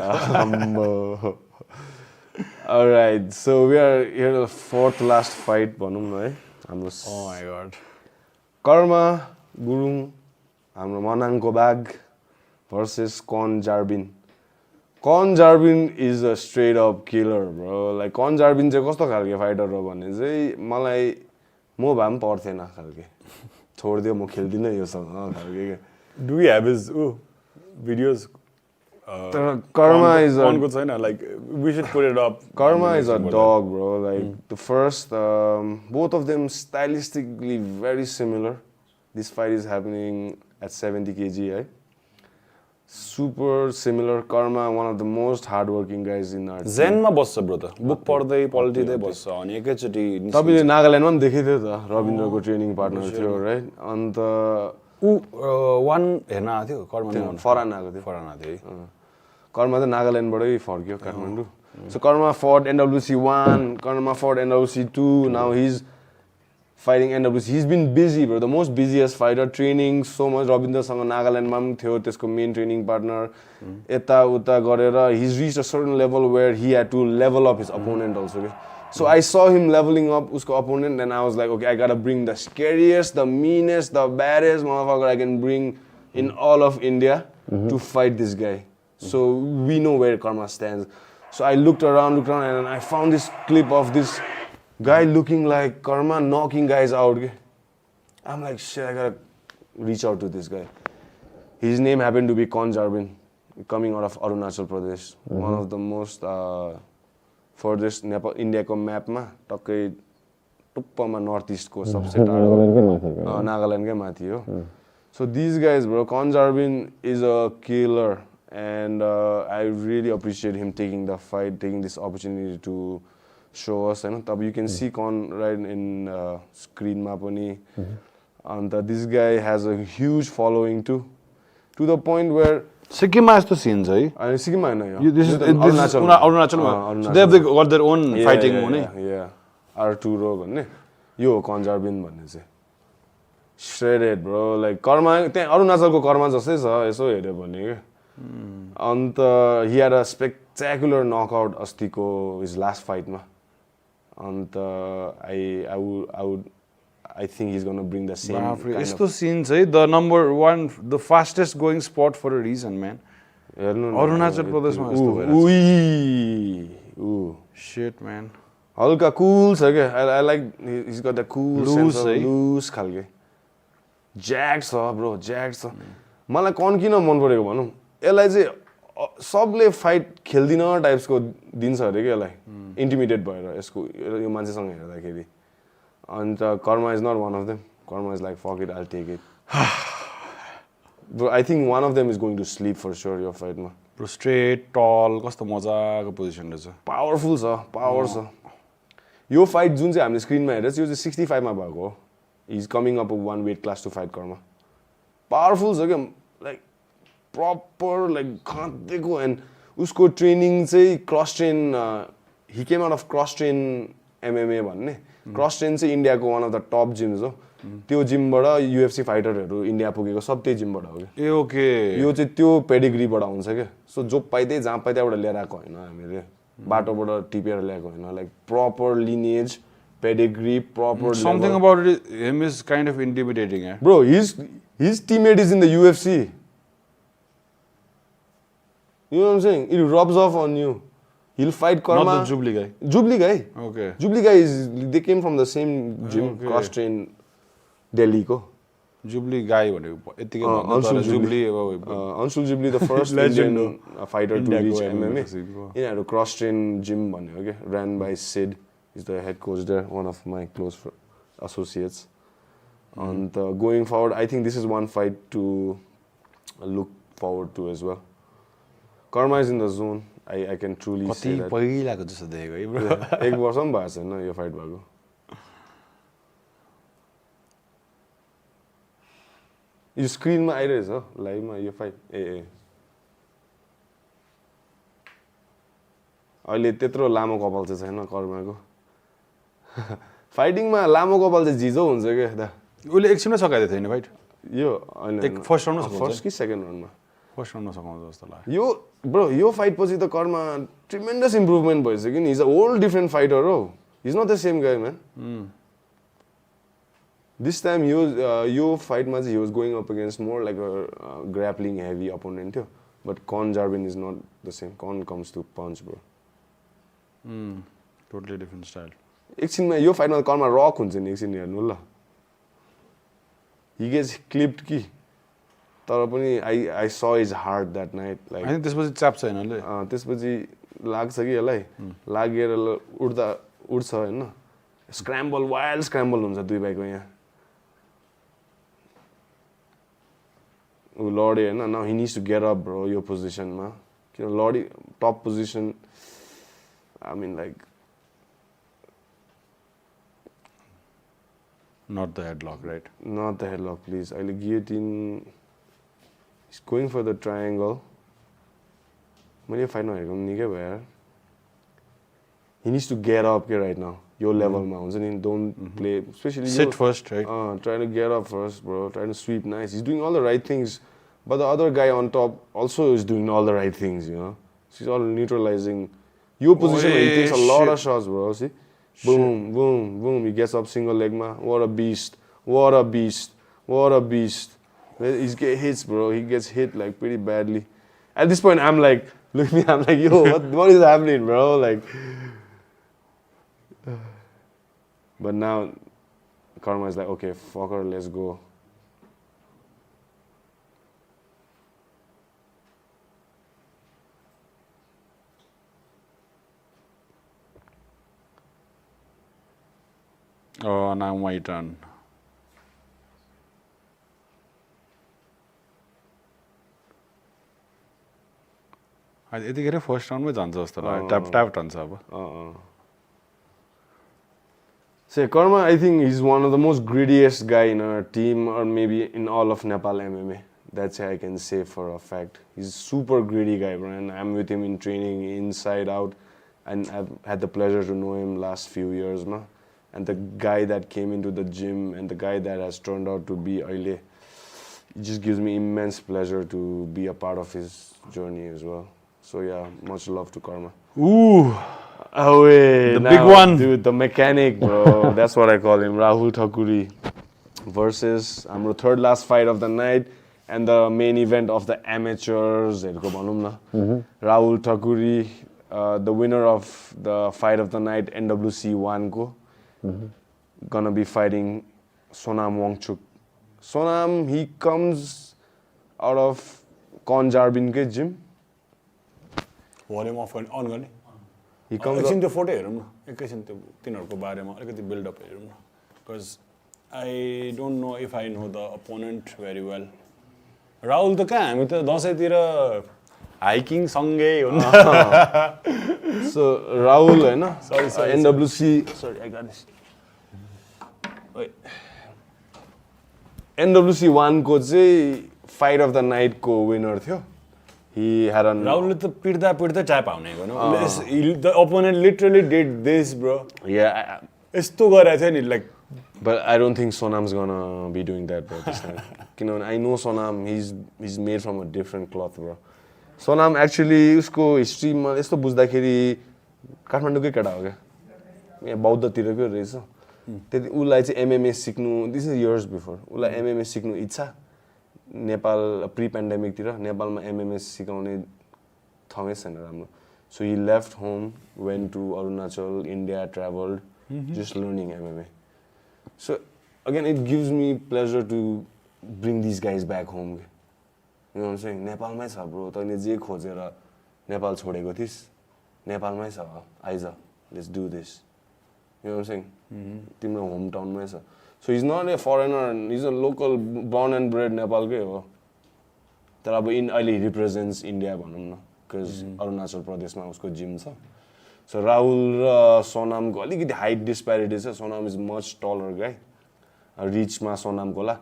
all right so we are here the 4th last fight भनौं न है हाम्रो oh my god Karma Gurung हाम्रो मनाङको बाग versus Con Jarbin. Con Jarbin is a straight up killer bro. Like Con Jarbin चाहिँ कस्तो खालको fighter हो भने चाहिँ मलाई म भए पनि पर्दैन खालके छोड्दियो म खेल्दिन योसँग खालके do we have his videos Karma is a on छैन like we should put it up Karma is a dog bro like the first both of them stylistically very similar. This fight is happening at 70 kg, right? Super similar. Karma, one of the most hardworking guys in our Zen ma बस्छ bro त book पढ्दै पल्टिदै बस्छ अनि एकैचोटी तपाईले नागाल्यान्डमा पनि देखेथ्यो त रविन्द्रको training partner थियो राइट अन्त वान हेर्न आएको थियो कर्मा फरान आएको थियो कर्मा त नागाल्यान्डबाटै फर्क्यो Kathmandu so Karma fought NWC 1 Karma fought NWC 2 now he's fighting NWC. He's been busy, bro. The most busiest fighter, training so much. Rabindra सँग नागाल्यान्डमा पनि थियो त्यसको मेन ट्रेनिङ पार्टनर यता उता गरेर he's reached a certain level where he had to level up his opponent also. Okay? So I saw him leveling up उसको opponent and I was like, okay, I gotta bring the scariest, the meanest, the baddest motherfucker I can bring in all of India to fight this guy. So we know where Karma stands. So I looked around and I found this clip of this guy looking like Karma knocking guys out. I'm like, shit, I gotta reach out to this guy. His name happened to be Con Jarbin, coming out of Arunachal Pradesh. One of the most furthest Nepal, Indiaको म्यापमा टक्कै टुप्पमा north इस्टको सबसे टाढो नागाल्यान्डकै माथि हो. So these guys, bro, Con Jarbin is a killer and I really appreciate him taking the fight, taking this opportunity to show us, you know. You can see Con right in screen ma pani. And this guy has a huge following too, to the point where सिक्किममा यस्तो scene छ है अनि सिक्किममा हैन यो You- this is Arunachal अरुणाचलमा so they have got their own fighting हुने आर्टुरो भन्ने यो हो कन्जर्बिन भन्ने चाहिँ श्रेडेड ब्रो लाइक कर्मा त्यहाँ अरुणाचलको कर्मा जस्तै छ यसो हेर्यो भने के अन्त हि ह्याड अ स्पेक्ट्याकुलर नकआउट अस्तिको हिज लास्ट फाइटमा अन्त I think he's going to bring the same kind of यस्तो सिन छ है the number 1 the fastest going spot for a reason man हेर्नु न अरुणाचल प्रदेशमा यस्तो भइरहेछ उई शिट म्यान हल्का कुल छ के I like he's got that cool Loose sense of है? loose खालके ज्याक छ ब्रो ज्याक छ मलाई कन किन मन परेको भनौँ यसलाई चाहिँ सबले फाइट खेल्दिन टाइप्सको दिन्छ अरे के यसलाई इन्टिमिडेट भएर यसको यो मान्छेसँग हेर्दाखेरि अन्त Karma is not one of them Karma is like fuck it I take it bro I think one of them is going to slip for sure यो फाइटमा ब्रो स्ट्रेट टल कस्तो मजाको पोजिसन रहेछ पावरफुल छ पावर छ यो फाइट जुन चाहिँ हामीले स्क्रिनमा हेरेर यो चाहिँ 65 मा भएको हो is coming up one weight class to fight Karma powerful छ क्या लाइक प्रपर लाइक खाँदेको एन्ड उसको ट्रेनिङ चाहिँ cross train he came out of cross train MMA भन्ने क्रस ट्रेन चाहिँ इन्डियाको one of the top gyms हो त्यो जिमबाट युएफसी फाइटरहरू इन्डिया पुगेको सब त्यही जिमबाट हो कि ए ओके यो चाहिँ त्यो पेडिग्रीबाट हुन्छ क्या सो जो पाइदै जहाँ पाइ त्यहाँबाट लिएर आएको होइन हामीले बाटोबाट टिपेर ल्याएको होइन like proper lineage pedigree proper something about him is kind of intimidating है bro his teammate is in the UFC You know what I'm saying? It rubs off on you. He'll fight Karma. Not the Jubilee guy. Jubilee guy. Okay. Jubilee guy is, they came from the same gym, Okay. cross train Delhi ko. Jubilee गाई भनेको यतिकै भन्नु Anshul तर jubilee Anshul Jubilee, the first Legend Indian fighter to India reach ko MMA. MMA. Yिनीहरू cross train gym भन्यो okay? Ran by Sid. He's the head coach there, one of my close associates. And going forward, I think this is one fight to look forward to as well. Karma is in the zone. I can truly कति say that. पहिलाको जस्तो देखेको है bro एक वर्ष पनि भएको छैन यो फाइट भएको यो स्क्रिनमा आइरहेछ लाइभमा यो फाइट ए अहिले त्यत्रो लामो कपाल चाहिँ छैन कर्माको फाइटिङमा लामो कपाल चाहिँ झिजो हुन्छ क्या दा उसले एकछिनमा सकाइदिएको थियो नि फाइट यो होइन फर्स्ट राउन्डमा फर्स्ट कि सेकेन्ड राउन्डमा फर्स्ट राउन्डमा सकाउँछ जस्तो लाग्यो यो ब्रो यो फाइट पछि त कर्मा ट्रिमेन्डस इम्प्रुभमेन्ट भइसक्यो नि is a whole different fighter हो is not the same guy man this time यो फाइटमा चाहिँ he was going up against more like a grappling heavy opponent थियो बट कन जार्बिन इज नट द सेम कन comes to punch bro totally different style एकछिनमा यो फाइटमा Karma rock हुन्छ नि एकछिन हेर्नु ल हि गेट्स क्लिप्ड कि तर पनि आई स is hard that night like होइन त्यसपछि च्याप्छ यिनीहरूले त्यसपछि लाग्छ कि यसलाई लागेर उड्छ होइन स्क्रैम्बल वाइल्ड स्क्रैम्बल हुन्छ दुई भाइको यहाँ ऊ लडे होइन now he needs to get up bro यो पोजिसनमा किन लडी top position I mean like not the headlock right not the headlock please अहिले guillotine he's going for the triangle मैले फाइटमा हेरेको पनि निकै भयो यार he needs to get up के right now यो लेभलमा हुन्छ नि don't play especially Sit first, right? Trying to get up first bro trying to sweep nice he's doing all the right things but the other guy on top also is doing all the right things you know she's all neutralizing your position where he takes a lot of shots bro see boom boom boom he gets up single leg ma what a beast what a beast what a beast he get hits bro he gets hit like pretty badly at this point I'm like look at me I'm like yo what is happening bro like but now Karma is like okay fucker let's go Oh, now my turn. यतिखेर first राउन्डमै जान्छ जस्तो लाग्यो tap tap हान्छ अब Say, Karma, I think he's one of the most greediest guy in our team or maybe in all of Nepal MMA. That's I can say for a fact. He's a super greedy guy, bro, and I'm with him in training, inside out, and I've had the pleasure to know him last few years, ma. And the guy that came into the gym and the guy that has turned out to be Aile, it just gives me immense pleasure to be a part of his journey as well. So yeah, much love to Karma. Ooh, Oh wait, the big one. Dude, the mechanic, bro. That's what I call him, Rahul Thakuri versus our third last fight of the night and the main event of the amateurs. Rahul Thakuri, the winner of the fight of the night, NWC 1 ko, gonna be fighting Sonam Wangchuk. Sonam, he comes out of Jarim ke gym. Volume of गर्ने on गर्ने He comes एकछिन त्यो photo हेरौँ न एकैछिन त्यो तिनीहरूको बारेमा अलिकति बिल्डअप हेरौँ न because I don't know if I know the opponent very well Rahul त कहाँ हामी त दसैँतिर हाइकिङ सँगै हो नि So Rahul, है ना? Sorry, NWC. Sorry, I got this. Wait. NWC 1 को चाहिँ fight of the night को winner थियो. He had a. राहुलले त पिट्दा पिट्दै ट्याप आउने होइन the opponent literally did this bro Yeah, यस्तो गरेको थियो नि like but I don't think Sonam's gonna be doing that, bro. This time. You know, I know Sonam. He's made from a different cloth, bro. Sonam actually उसको history मा यस्तो बुझ्दाखेरि काठमाडौँकै केटा हो क्या यहाँ बौद्धतिरकै रहेछ त्यति उसलाई चाहिँ MMA सिक्नु दिस इज इयर्स बिफोर उसलाई MMA सिक्नु इच्छा नेपाल प्री पेन्डेमिकतिर नेपालमा MMA सिकाउने ठाउँै छैन राम्रो so he left home went to Arunachal India travelled just learning MMA so again it gives me pleasure to bring this guys back home You know what I'm saying? नेपालमै छ bro तैँले जे खोजेर नेपाल छोडेको थिइस् नेपालमै छ आइज let's do this You know what I'm saying? तिम्रो होम टाउनमै छ so is not a foreigner is a local born and bred नेपालकै हो तर अब अहिले रिप्रेजेन्ट्स इन्डिया भनौँ न बिकज अरुणाचल प्रदेशमा उसको जिम छ सो राहुल र सोनामको अलिकति हाइट डिस्प्यारिटी छ सोनाम इज मच टलर गाई रिचमा सोनामको होला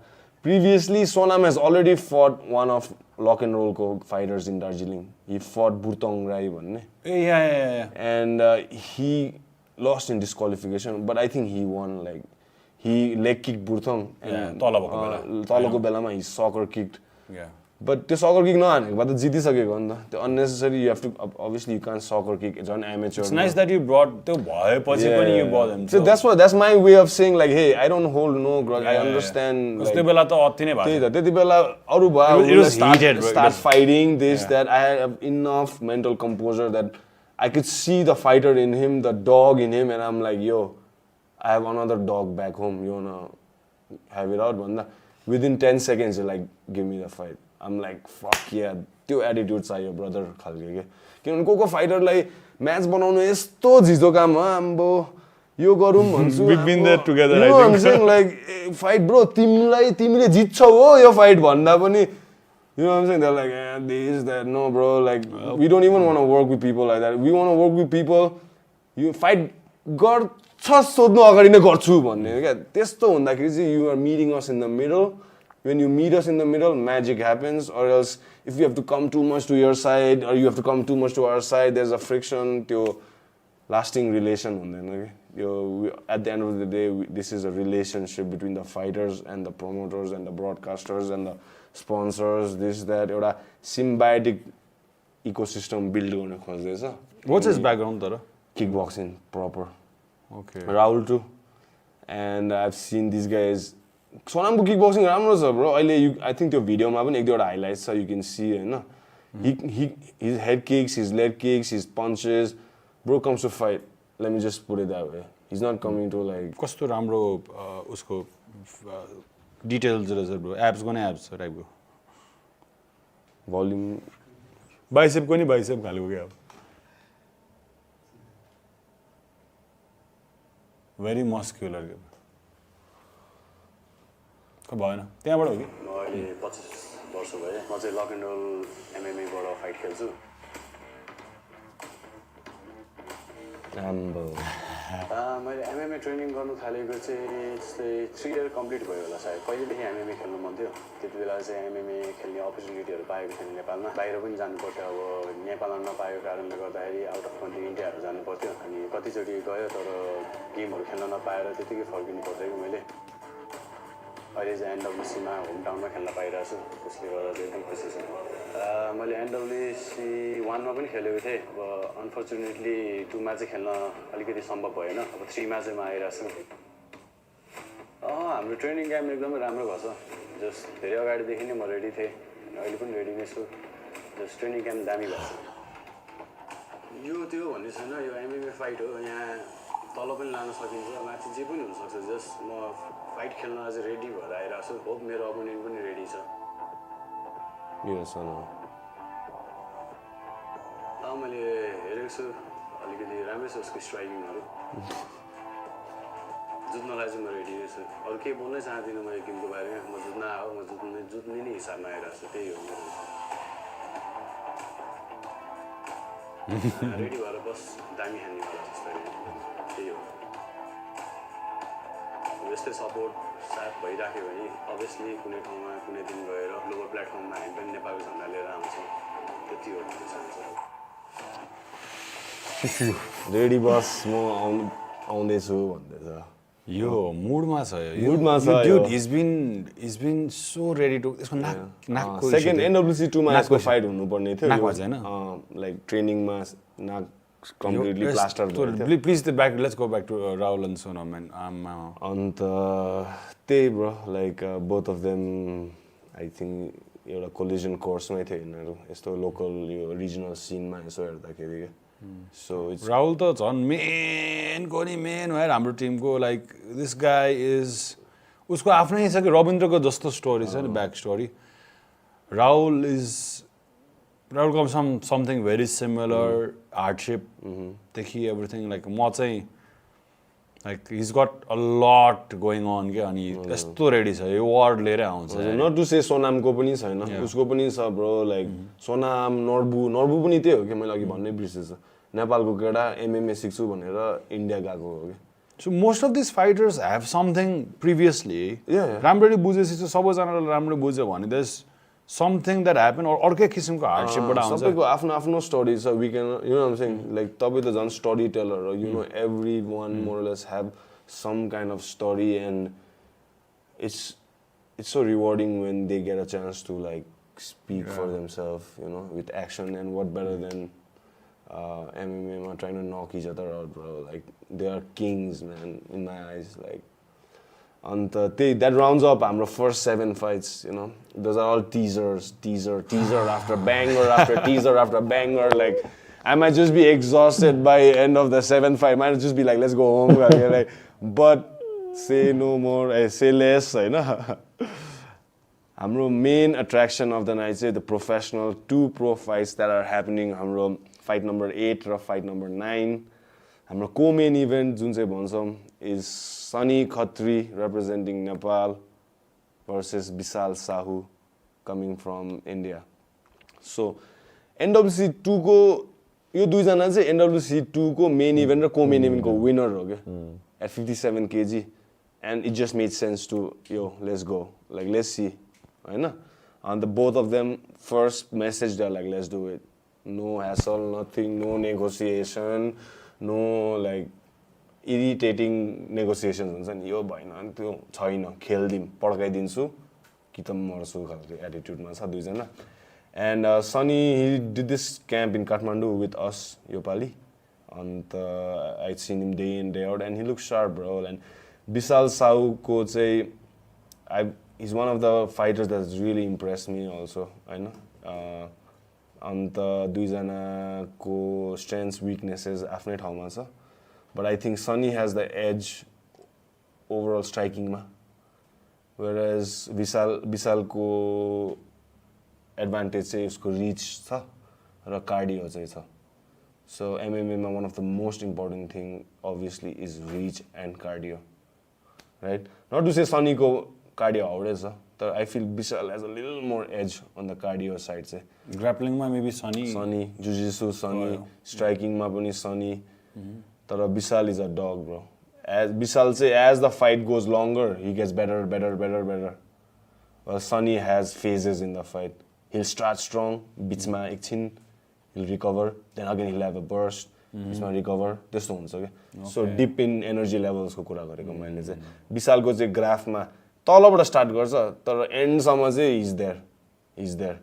Previously, Sonam has already fought one of Lock and Roll fighters in Darjeeling. He fought Burtong Rai, Yeah. and he lost in disqualification. But I think he won. Like he leg kicked Burtong and Talako Belama he soccer kicked. Yeah. But the soccer kick no, but the जितिसकेको हो नि त त्यो unnecessary you have to obviously you can't soccer kick it's an amateur. It's nice that you brought त्यो भएपछि पनि you brought them. So that's my way of saying like hey I don't hold no grudge I understand. त्यो बेला त अति नै भएको त्यति बेला अरु भयो start fighting this that I have enough mental composure that I could see the fighter in him the dog in him and I'm like yo I have another dog back home you wanna have it out भन्दा within 10 seconds you're like give me the fight. I'm like fuck yeah त्यो attitude चाहियो brother खालको के किनभने को फाइटरलाई match बनाउनु यस्तो झिजो काम हो आम्बो यो गरौँ भन्छु We've been there together I think I'm saying like fight bro तिमीले जित्छौ हो यो फाइट भन्दा पनि you know what I'm saying they're like this that no bro like we don't even want to work with people like that we want to work with people you fight गर्छ सोध्नु अगाडि नै गर्छु भन्ने क्या त्यस्तो हुँदाखेरि चाहिँ you are meeting us in the middle. When you meet us in the middle, magic happens. Or else, if you have to come too much to your side, or you have to come too much to our side, there's a friction. To lasting relation. Okay? At the end of the day, this is a relationship between the fighters and the promoters and the broadcasters and the sponsors. This that. एउटा symbiotic ecosystem build. What's his background, Tara? Kickboxing, proper. Okay. Rahul too. And I've seen these guys. Sonamको kickboxing राम्रो छ bro अहिले I think त्यो भिडियोमा पनि एक दुईवटा highlights छ you can see हैन his head kicks his leg kicks his punches bro comes to fight let me just put it that way he's not coming to like कस्तो राम्रो उसको डिटेल्स रहेछ ब्रो एब्स गर्ने abs टाइपको volume बाइसेपको नि bicep खालको के अब भेरी मस्क्युलर के भएन त्यहाँबाट हो कि म अहिले 25 वर्ष भए म चाहिँ लक एन्ड रोल MMA बाट फाइट खेल्छु राम्रो मैले एमएमए ट्रेनिङ गर्नु थालेको चाहिँ जस्तै 3 इयर कम्प्लिट भयो होला सायद पहिलेदेखि एमएमए खेल्नु मन थियो त्यति बेला चाहिँ एमएमए खेल्ने अपर्च्युनिटीहरू पाएको थिएन नेपालमा बाहिर पनि जानु पर्थ्यो अब नेपालमा नपाएको कारणले गर्दाखेरि आउट अफ कन्ट्री इन्डियाहरू जानु पर्थ्यो अनि कतिचोटि गयो तर गेमहरू खेल्न नपाएर त्यतिकै फर्किनु पर्थ्यो कि मैले अहिले चाहिँ एनडब्ल्युसीमा होम टाउनमा खेल्न पाइरहेको छु त्यसले गर्दा चाहिँ एकदम खुसी छु मैले एनडब्ल्युसी 1मा पनि खेलेको थिएँ अब अनफर्चुनेटली 2मा चाहिँ खेल्न अलिकति सम्भव भएन अब 3मा चाहिँ म आइरहेको छु हाम्रो ट्रेनिङ क्याम्प एकदमै राम्रो भएको छ जस्ट धेरै अगाडिदेखि नै म रेडी थिएँ अहिले पनि रेडी नै छु जस्ट ट्रेनिङ क्याम्प दामी भएको छ यो त्यो भन्ने छैन यो एमएमए फाइट हो यहाँ तल पनि लान सकिन्छ माथि जे पनि हुनसक्छ जस्ट म फाइट खेल्न अझै रेडी भएर आइरहेको छु होप मेरो अपोनेन्ट पनि रेडी छ मैले हेरेको छु अलिकति राम्रै छ उसको स्ट्राइकिङहरू जुत्नलाई चाहिँ म रेडी नै छु अरू केही बोल्नै चाहदिनँ म यो गेमको बारेमा म जुत्न आयो म जुत्ने नै हिसाबमा आइरहेको छु त्यही हो मेरो रेडी भएर बस दामी खानेवाला जस्तो त्यही हो यस्तै सपोर्ट साथ भइराख्यो भने अभियसली कुनै ठाउँमा कुनै दिन गएर लोवर प्लेटफर्ममा हामी पनि नेपालको झन्डा लिएर आउँछौँ त्यति हो भन्न चाहन्छु रेडी बस म आउँदैछु भन्दैछ यो मुडमा छ मुडमा छ dude he's been so ready to यसको नाकको सेकेन्ड एनडब्ल्युसी 2मा यसको फाइट हुनुपर्ने थियो नाकमा छैन लाइक ट्रेनिङमा नाक कम्प्लिटली प्लास्टर भयो please the back let's go back to Rahul and Sonam and अन्त त्यही bro like both of them I think एउटा कोलिजन कोर्समै थियो यिनीहरू यस्तो लोकल यो रिजनल सिनमा यसो हेर्दाखेरि सो राहुल त झन् मेनको नि मेन हो यार हाम्रो टिमको लाइक दिस गाई इज उसको आफ्नै छ कि रविन्द्रको जस्तो स्टोरी छ नि backstory Rahul comes from something very similar हार्डसिपदेखि एभ्रिथिङ लाइक म चाहिँ like his got a lot going on क्या अनि यस्तो रेडी छ यो वर्ड लिएरै आउँछ नट टु से सोनामको पनि छैन उसको पनि छ ब्रो लाइक सोनाम नर्बु पनि त्यही हो कि मैले अघि भन्नै बिर्सेछु नेपालको केटा एमएमए सिक्छु भनेर इन्डिया गएको हो कि so most of this fighters have something previously राम्ररी बुझेपछि चाहिँ सबैजनाले राम्रो बुझ्यो भने दस समथिङ द्याट ह्यापन अर्कै किसिमको हार्डसिपबाट आउँछ सबैको आफ्नो आफ्नो स्टोरी छ we can you know saying like तपाईँ त झन् स्टोरी टेलर हो यु नो एभ्री वान मोरलेस have some kind of story and it's so rewarding when they get a chance to like speak for themselves you know with action and what better than MMA trying to knock each other out, bro. Like they are kings, man, in my eyes. Like, and that rounds up. I'm the first 7 fights. You know, those are all teaser after banger after teaser after banger. Like, I might just be exhausted by end of the 7th fight. I might just be like, let's go home. Like, but say no more. Say less. You know. Our main attraction of the night is the professional 2 pro fights that are happening. Our fight number 8 or fight number 9. Our co-main event जुन चाहिँ भन्छौँ is Sunny Katri representing Nepal versus Vishal Sahu coming from India. So NWC 2 को यो दुईजना चाहिँ NWC 2 को main event र co-main event को winner हो क्या at 57 kg and it just made sense to let's go like let's see हैन and the both of them first message they're like let's do it. No hassle, nothing, no negotiation, no like irritating negotiations हुन्छ नि यो भएन अनि त्यो छैन खेल्दिम पड्काइदिन्छु कि त मर्छु खालको एटिट्युडमा छ दुईजना and Sunny he did this camp in Kathmandu with us यो पालि अन्त I seen him day in day out and he looks sharp bro and Vishal Sahu को चाहिँ he's one of the fighters that's really impressed me also हैन अन्त दुईजनाको strengths weaknesses आफ्नै ठाउँमा छ but I think Sunny has the edge overall striking मा whereas विशालको advantage चाहिँ उसको reach छ र cardio चाहिँ छ so MMA मा one of the most important thing obviously is reach and cardio right not to say Sunny को cardio हाउडै छ तर I feel Vishal has a little more edge on the cardio side चाहिँ grappling मा maybe Sunny jiu-jitsu Sunny striking मा पनि Sunny तर Vishal is a dog bro Vishal चाहिँ as the fight goes longer he gets better Sunny has phases in the fight he'll start strong बिचमा एकछिन he'll recover then again he'll have a burst बिचमा recover त्यस्तो हुन्छ क्या सो डिप इन एनर्जी लेभल्सको कुरा गरेको मैले चाहिँ विशालको चाहिँ ग्राफमा तलबाट स्टार्ट गर्छ तर एन्डसम्म चाहिँ इज देयर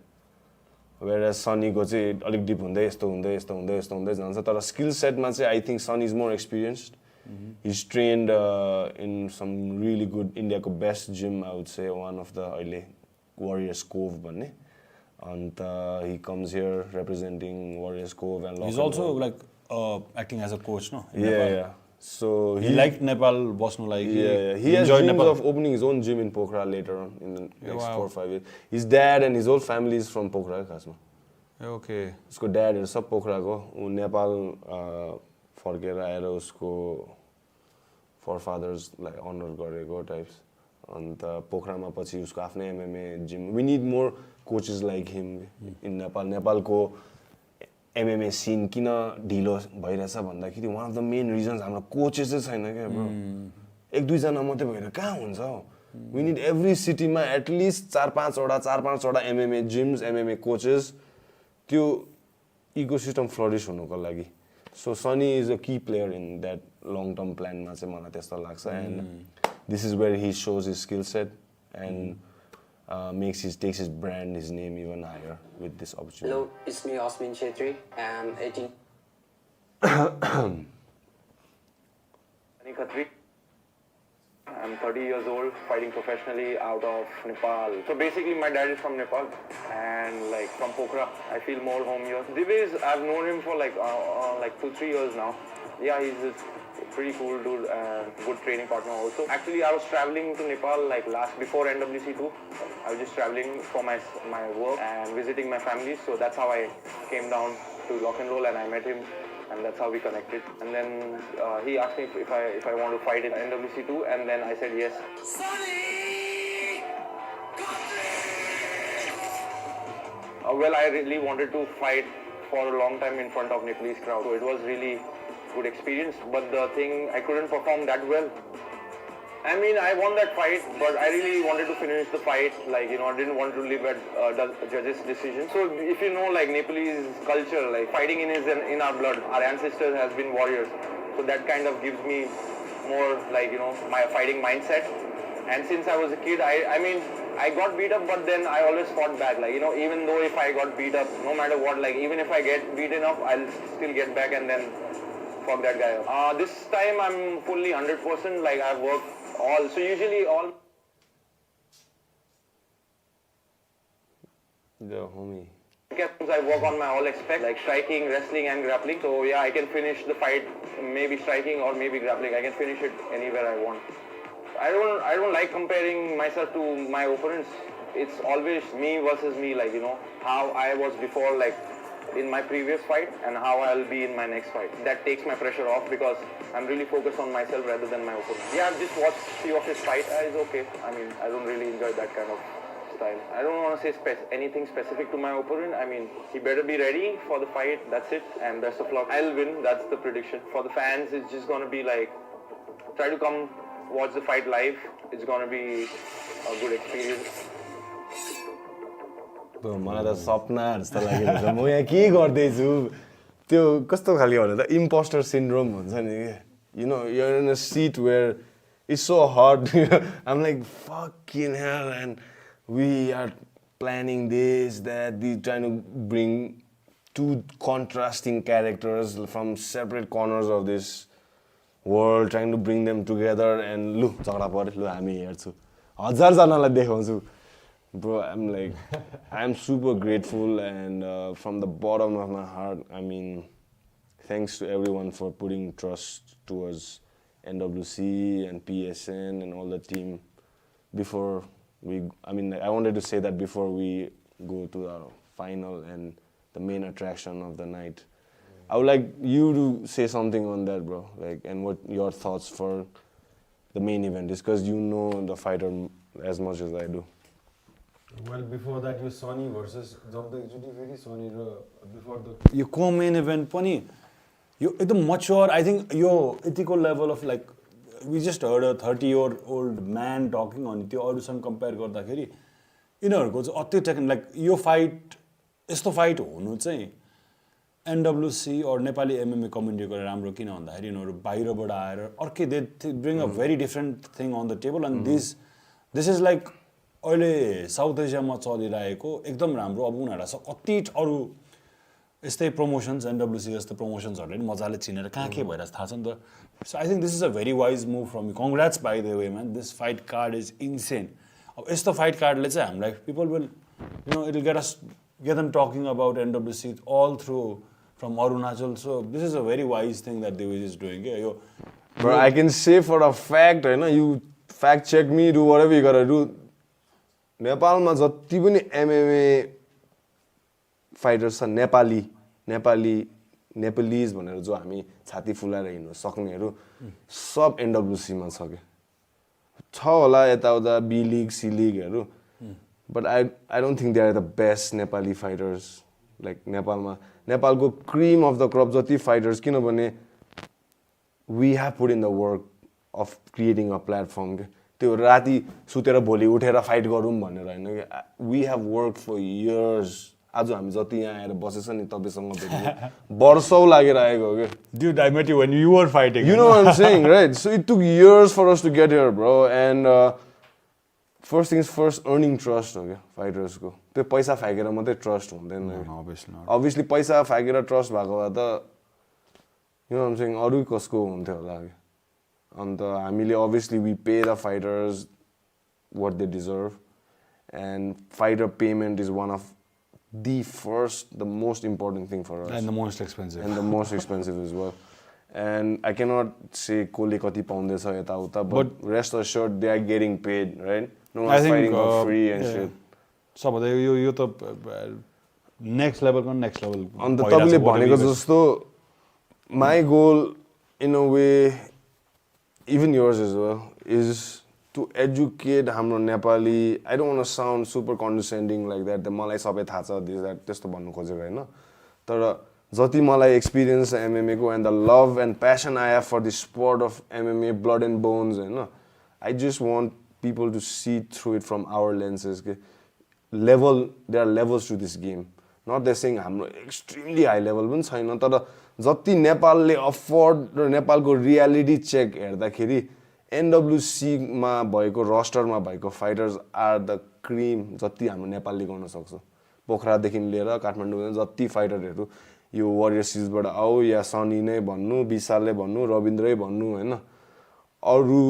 वेयर सनीको चाहिँ अलिक डिप हुँदै यस्तो हुँदै जान्छ तर स्किल सेटमा चाहिँ I think Sunny is more experienced his trained in some really good इन्डियाको best gym I would say one of the अहिले वारियर्स कोभ भन्ने अन्त he comes here representing Warriors Cove and He's also like acting as a coach, no? In yeah Nepal. yeah so He liked Nepal, bosnu like. he has enjoyed dreams Nepal. of opening his own gym in Pokhara later on in the next wow. 4 or 5 years. His dad and his whole family is from Pokhara खासमा Okay. उसको ड्याडहरू सब पोखराको ऊ नेपाल फर्केर आएर उसको फरफादर्सलाई honour गरेको types अन्त पोखरामा पछि उसको आफ्नै MMA gym we need more coaches like him in नेपालको एमएमए सिन किन ढिलो भइरहेछ भन्दाखेरि one of the main reasons हाम्रो कोचेसै छैन क्या ब्रो एक दुईजना मात्रै भएर कहाँ हुन्छ वी निड एभ्री सिटीमा एटलिस्ट चार पाँचवटा एमएमए जिम्स एमएमए कोचेस त्यो इकोसिस्टम फ्लरिस हुनुको लागि so Sunny is a key player in that long term प्लानमा चाहिँ मलाई त्यस्तो लाग्छ and this is where he shows his skill set and takes his brand, his name even higher with this opportunity. Hello, it's me, Osmin Chetri. I'm 18. Katri. I'm 30 years old, fighting professionally out of Nepal. So basically, my dad is from Nepal, and like from Pokhara, I feel more home here. Divesh, I've known him for like 2-3 years now. Yeah, he's a pretty cool dude and good training partner also. Actually, I was traveling to Nepal like before NWC too. I was just traveling for my work and visiting my family. So that's how I came down to Lock and Roll and I met him. And that's how we connected. And then he asked me if I want to fight in NWC too, and then I said yes. Well, I really wanted to fight for a long time in front of Nepalese crowd. So it was really good experience. But the thing, I couldn't perform that well. I mean, I won that fight, but I really wanted to finish the fight. Like, you know, I didn't want to live at the judge's decision. So if you know, like, Nepalese culture, like, fighting in our blood. Our ancestors has been warriors. So that kind of gives me more, like, you know, my fighting mindset. And since I was a kid, I mean, I got beat up, but then I always fought back. Like, you know, even though if I got beat up, no matter what, like, even if I get beaten up, I'll still get back and then fuck that guy up. This time I'm fully 100%, like, I've worked all. So usually all... The homie. I work on my all aspects, like striking, wrestling and grappling. So yeah, I can finish the fight, maybe striking or maybe grappling. I can finish it anywhere I want. I don't like comparing myself to my opponents. It's always me versus me, like, you know, how I was before, like, in my previous fight and how I'll be in my next fight. That takes my pressure off because I'm really focused on myself rather than my opponent. Yeah, I've just watched few of his fights. It's okay. I mean, I don't really enjoy that kind of style. I don't want to say anything specific to my opponent. I mean, he better be ready for the fight. That's it. And best of luck. I'll win. That's the prediction. For the fans, it's just going to be like, try to come watch the fight live. It's going to be a good experience. मलाई त सपना जस्तो लागिरहेछ म यहाँ के गर्दैछु त्यो कस्तो खालको भने त इम्पोस्टर सिन्ड्रोम हुन्छ नि you know you are in a seat where it's so hard I'm like fucking hell and we are planning this that the trying to bring two contrasting characters from separate corners of this world trying to bring them together and लु झगडा पऱ्यो लु हामी हेर्छु 1000जनालाई देखाउँछु Bro, I'm super grateful and from the bottom of my heart, I mean, thanks to everyone for putting trust towards NWC and PSN and all the team before I wanted to say that before we go to the final and the main attraction of the night. I would like you to say something on that, bro, like, and what your thoughts for the main event is, because you know the fighter as much as I do. Well, before that, you Sonny versus Jarim, Sonny before the. यो को main event पनि यो एकदम mature, I think यो यतिको level of like we just heard a 30-year-old man talking on त्यो अरूसँग compare गर्दाखेरि यिनीहरूको चाहिँ अति टेक्न लाइक यो फाइट यस्तो फाइट हुनु चाहिँ NWC or नेपाली MMA कम्युनिटीको राम्रो किन भन्दाखेरि यिनीहरू बाहिरबाट आएर अर्कै they bring a very different thing on the table and this is like अहिले साउथ एसियामा चलिरहेको एकदम राम्रो अब उनीहरूलाई कति अरू यस्तै प्रमोसन्स NWC जस्तो प्रमोसन्सहरूले नि मजाले चिनेर कहाँ के भइरहेको थाहा छ नि त so I think this is a very wise move from you congrats by the way man this fight card is insane अब यस्तो फाइट कार्डले चाहिँ हामीलाई people will you know it will get them talking about NWC all through from Arunachal. So this is a very wise thing that Devi is doing. Yeah, Bro, I can say for a fact, you fact check me, do whatever you gotta do. Nepal ma jati pani MMA fighters are Nepalese bhanera jo हामी छाती फुलाएर हिँड्न सक्नेहरू सब NWC मा छ के छ होला यताउता B League C League हरू but I don't think they are the best Nepali fighters like Nepalको cream of the crop jati fighters kinabhane we have put in the work of creating a platform त्यो राति सुतेर भोलि उठेर fight गरौँ भनेर हैन we have worked for years आज हामी जति यहाँ आएर बसेछ नि तपाईसँग भेट्नु वर्षौ लागेर आएको हो के dude I met you when you were fighting you know what I'm saying right so it took years for us to get here bro and first things first earning trust हो के फाइटर्स को त्यो पैसा फ्याकेर मात्रै trust हुँदैन obviously पैसा फ्याकेर trust भएको भए त you know what I'm saying अरु कसको हुन्थ्यो होला के अन्त हामीले obviously we pay the fighters what they deserve and fighter payment is one of the most important thing for us and the most expensive as well and I cannot say kole kati paundecha yata uta but rest assured they are getting paid right no one's fighting for free and shit so but you to next level on the tabile bhaneko jasto my goal in a way even yours as well is to educate हाम्रो Nepali I don't want to sound super condescending like that मलाई सबै थाहा छ this that त्यस्तो भन्नु खोजेको हैन तर जति मलाई एक्सपिरियन्स MMA को and the love and passion I have for the sport of MMA blood and bones हैन I just want people to see through it from our lenses के there are levels to this game not they're saying हाम्रो extremely high level पनि छैन तर जति नेपालले afford र नेपालको रियालिटी चेक हेर्दाखेरि NWC मा भएको रोस्टरमा भएको फाइटर्स आर द क्रीम जति हाम्रो नेपालले गर्न सक्छ पोखरा देखि लिएर काठमाडौँ जति फाइटरहरु यो वारियर सिरिज बाट आउ या सनी नै भन्नु विशालले भन्नु रविन्द्रै भन्नु हैन अरु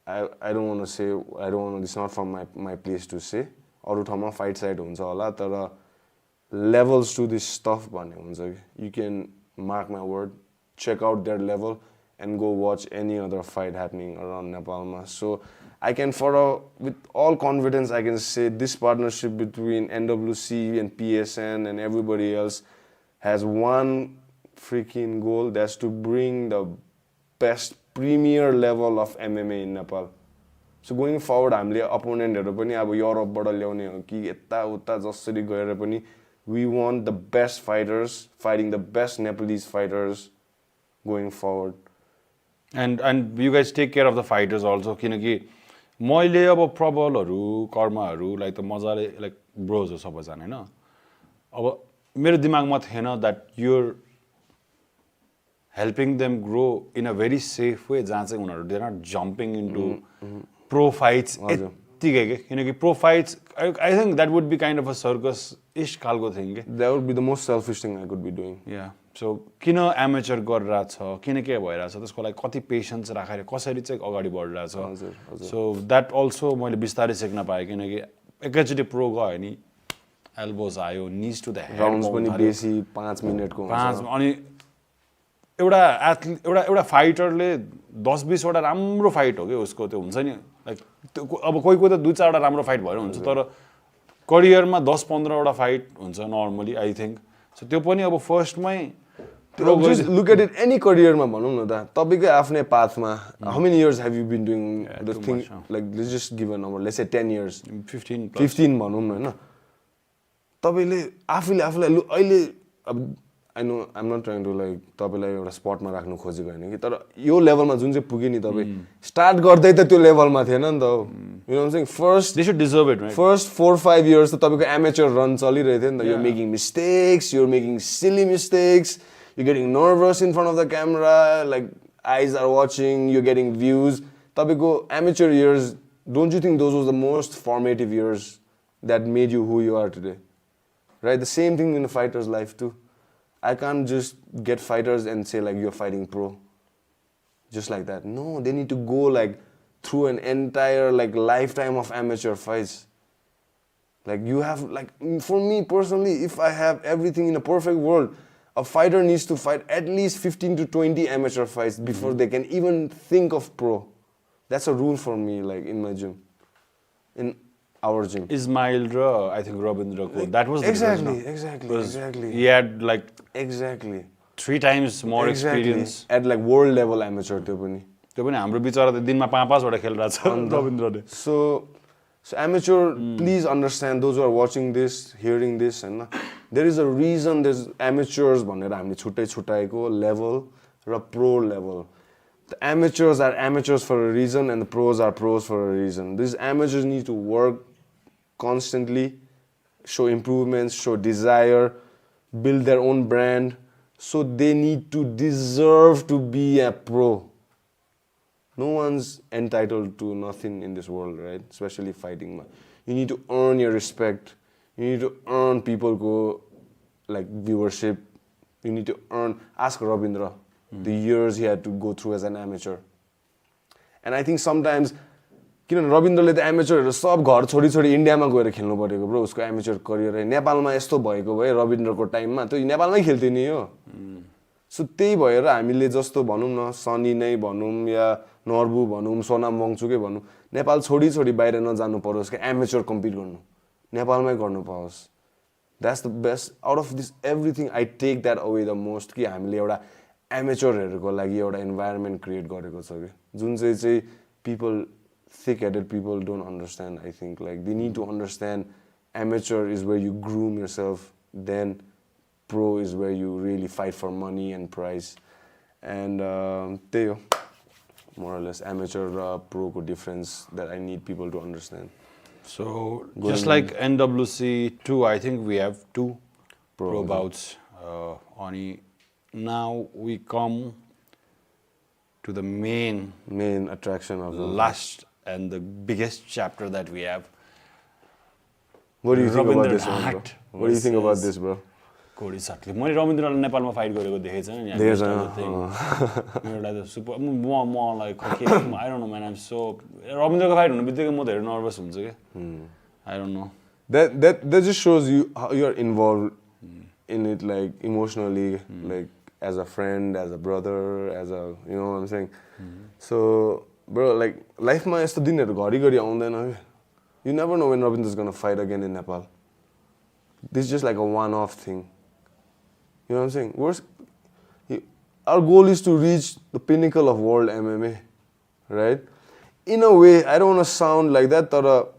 I don't want to say it's not from my place to say अरु ठाउँमा फाइट साइड हुन्छ होला तर levels to this stuff भन्ने हुन्छ you can mark my word check out their level and go watch any other fight happening around Nepal so I can with all confidence I can say this partnership between NWC and PSN and everybody else has one freaking goal that's to bring the best premier level of MMA in Nepal so going forward हामीले opponentहरु पनि अब युरोपबाट ल्याउने हो कि यता उता जसरी गएर पनि we want the best fighters fighting the best Nepalese fighters going forward and you guys take care of the fighters also किनकि मैले अब प्रबलहरु कर्महरु लाइक त मजाले लाइक ब्रोज हो सबैजना हैन अब मेरो दिमागमा थिएन that you're helping them grow in a very safe way जहाँ चाहिँ उनीहरु they're not jumping into pro fights यतिकै के किनकि pro fights I think that would be kind of a circus-ish खालको thing के that would be the most selfish thing I could be doing yeah so किन amateur गरिरहेछ किन के भइरहेछ त्यसको लागि कति पेशेन्स राखेर कसरी चाहिँ अगाडि बढिरहेछ so that also मैले बिस्तारै सिक्न पाएँ किनकि एकैचोटी प्रो गयो नि एल्बोज आयो नीज टु द हेड राउन्ड्स पनि बेसी 5 मिनेटको हुन्छ अनि एउटा फाइटरले 10-20 वटा राम्रो फाइट हो के उसको त्यो हुन्छ नि लाइक अब कोही त 2-4 वटा राम्रो फाइट भएर हुन्छ तर करियरमा 10-15 वटा फाइट हुन्छ नर्मली आई थिंक सो त्यो पनि अब फर्स्टमै just look at it any career ma bhanau na ta tapaikai afnai path ma how many years have you been doing the thing like let's just give a number let's say 10 years 15 plus 15 bhanau na हैन तपाईले आफूले आफूलाई अहिले अब I know I'm not trying to like तपाईलाई एउटा स्पटमा राख्नु खोजेको हैन कि तर यो लेभलमा जुन चाहिँ पुगे नि तपाई स्टार्ट गर्दै त त्यो लेभलमा थिएन नि त हो you know what I'm saying first they should deserve it, right? First 4-5 years त तपाईको amateur run चलिरहेको थियो नि त you're making mistakes, you're making silly mistakes, you're getting nervous in front of the camera, like eyes are watching, you're getting views. तपाईको amateur years, don't you think those were the most formative years that made you who you are today? Right? The same thing in a fighter's life too. I can't just get fighters and say like you're fighting pro. Just like that. No, they need to go like through an entire like lifetime of amateur fights. Like you have like for me personally, if I have everything in a perfect world, a fighter needs to fight at least 15 to 20 amateur fights before they can even think of pro. That's a rule for me, like in my gym. In our gym. Ismail Ra, I think Rabindra ko. That was the exactly. He had like 3 times more experience at like world level amateur त्यो पनि हाम्रो बिचारा त दिनमा 5-5 वटा खेल रहेछ रविन्द्रले. So amateur, please understand those who are watching this, hearing this, and there is a reason there's amateurs भनेर हामीले छुट्टै छुट्टाएको level र pro level. The amateurs are amateurs for a reason and the pros are pros for a reason. These amateurs need to work constantly, show improvements, show desire, build their own brand. So they need to deserve to be a pro. No one's entitled to nothing in this world, right? Especially fighting. You need to earn your respect. You need to earn people go like viewership. You need to earn. Ask Rabindra the years he had to go through as an amateur. And I think sometimes किनभने रविन्द्रले त एमेचरहरु सब घर छोडी छोडी इन्डियामा गएर खेल्नु परेको bro उसको एमेचर करियर नेपालमा यस्तो भएको भए रविन्द्रको टाइममा त्यो नेपालमै खेल्थे नि यो सो त्यही भएर हामीले जस्तो भनौं न सनी नै भनौं या नर्बु भनौं सोनाम वङचुकै भनौं नेपाल छोडी छोडी बाहिर नजानु परोस् के एमेचर कम्पिट गर्नु नेपालमै गर्नु पाओस् that's the best out of this everything I take that away the most कि हामीले एउटा एमेचरहरुको लागि एउटा environment create गरेको छ के जुन चाहिँ people thick-headed people don't understand. I think like they need to understand amateur is where you groom yourself, then pro is where you really fight for money and prize. And more or less amateur pro difference that I need people to understand. So just like NWC 2, I think we have 2 pro bouts. Now we come to the main attraction of the last and the biggest chapter that we have. What do you think about Rabindra this one, bro? What do you think about this, bro? Korey Sutcliffe. मैले रविन्द्रलाई नेपालमा fight गरेको देखेछ नि मेरोलाई त super म like I don't know man, I'm so रविन्द्रको fight हुने बित्तिकै म धेरै नर्भस हुन्छ के I don't know. That just shows you how you're involved in it, like emotionally, like as a friend, as a brother, as a, you know what I'm saying? So, bro, like life ma yesto dinharu ghari ghari aundaina. You never know when Rabindra is going to fight again in Nepal. This is just like a one-off thing. You know what I'm saying? Our goal is to reach the pinnacle of world MMA, right? In a way, I don't want to sound like that, but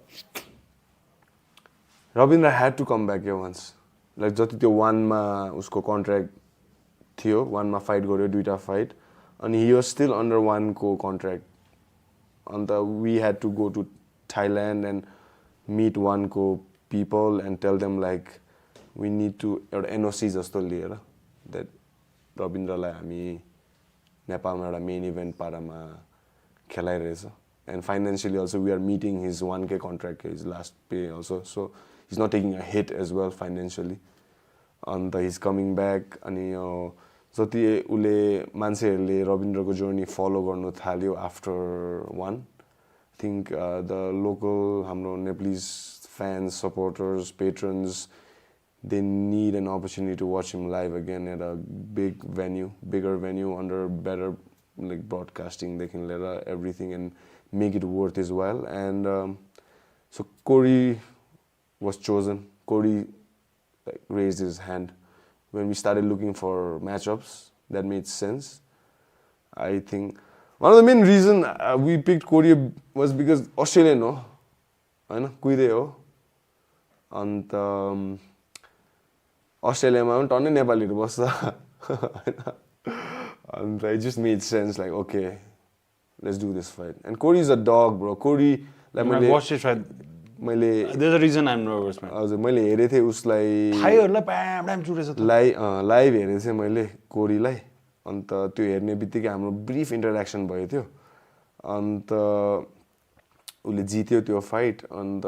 Rabindra had to come back here once. Like jati त्यो one ma usko contract थियो, one ma fight गर्यो, दुईटा fight, and he was still under one को contract. And we had to go to Thailand and meet one को people and tell them like we need to एउटा NOC जस्तो लिएर that रविन्द्रलाई हामी नेपालमा एउटा main event पारामा खेलाइरहेछ. And financially also we are meeting his 1K contract, his last pay also. So he's not taking a hit as well financially. And he's coming back अनि जति उले मान्छेहरुले रविन्द्रको journey follow गर्नु थाल्यो after one. I think the local हाम्रो Nepalese fans, supporters, patrons, they need an opportunity to watch him live again at a big venue, bigger venue under better like broadcasting. They can let everything and make it worth his while. And so Korey was chosen. Korey like raised his hand when we started looking for matchups. That made sense. I think one of the main reason we picked Korey was because Australian हो हैन कुइदै हो अन्त अस्ट्रेलियामा पनि टन्नै नेपालीहरू बस्छ होइन अन्त it just made sense like okay let's do this fight and Korey is a dog bro Korey like I watched it fight. मैले There's a reason I'm nervous man. हजुर मैले हेरेको थिएँ उसलाई थाईहरुलाई प्याम प्याम चुरेछ त लाइभ हेरेको थिएँ मैले कोरीलाई अन्त त्यो हेर्ने बित्तिकै हाम्रो ब्रिफ इन्टरेक्सन भयो थियो अन्त उसले जित्यो त्यो फाइट अन्त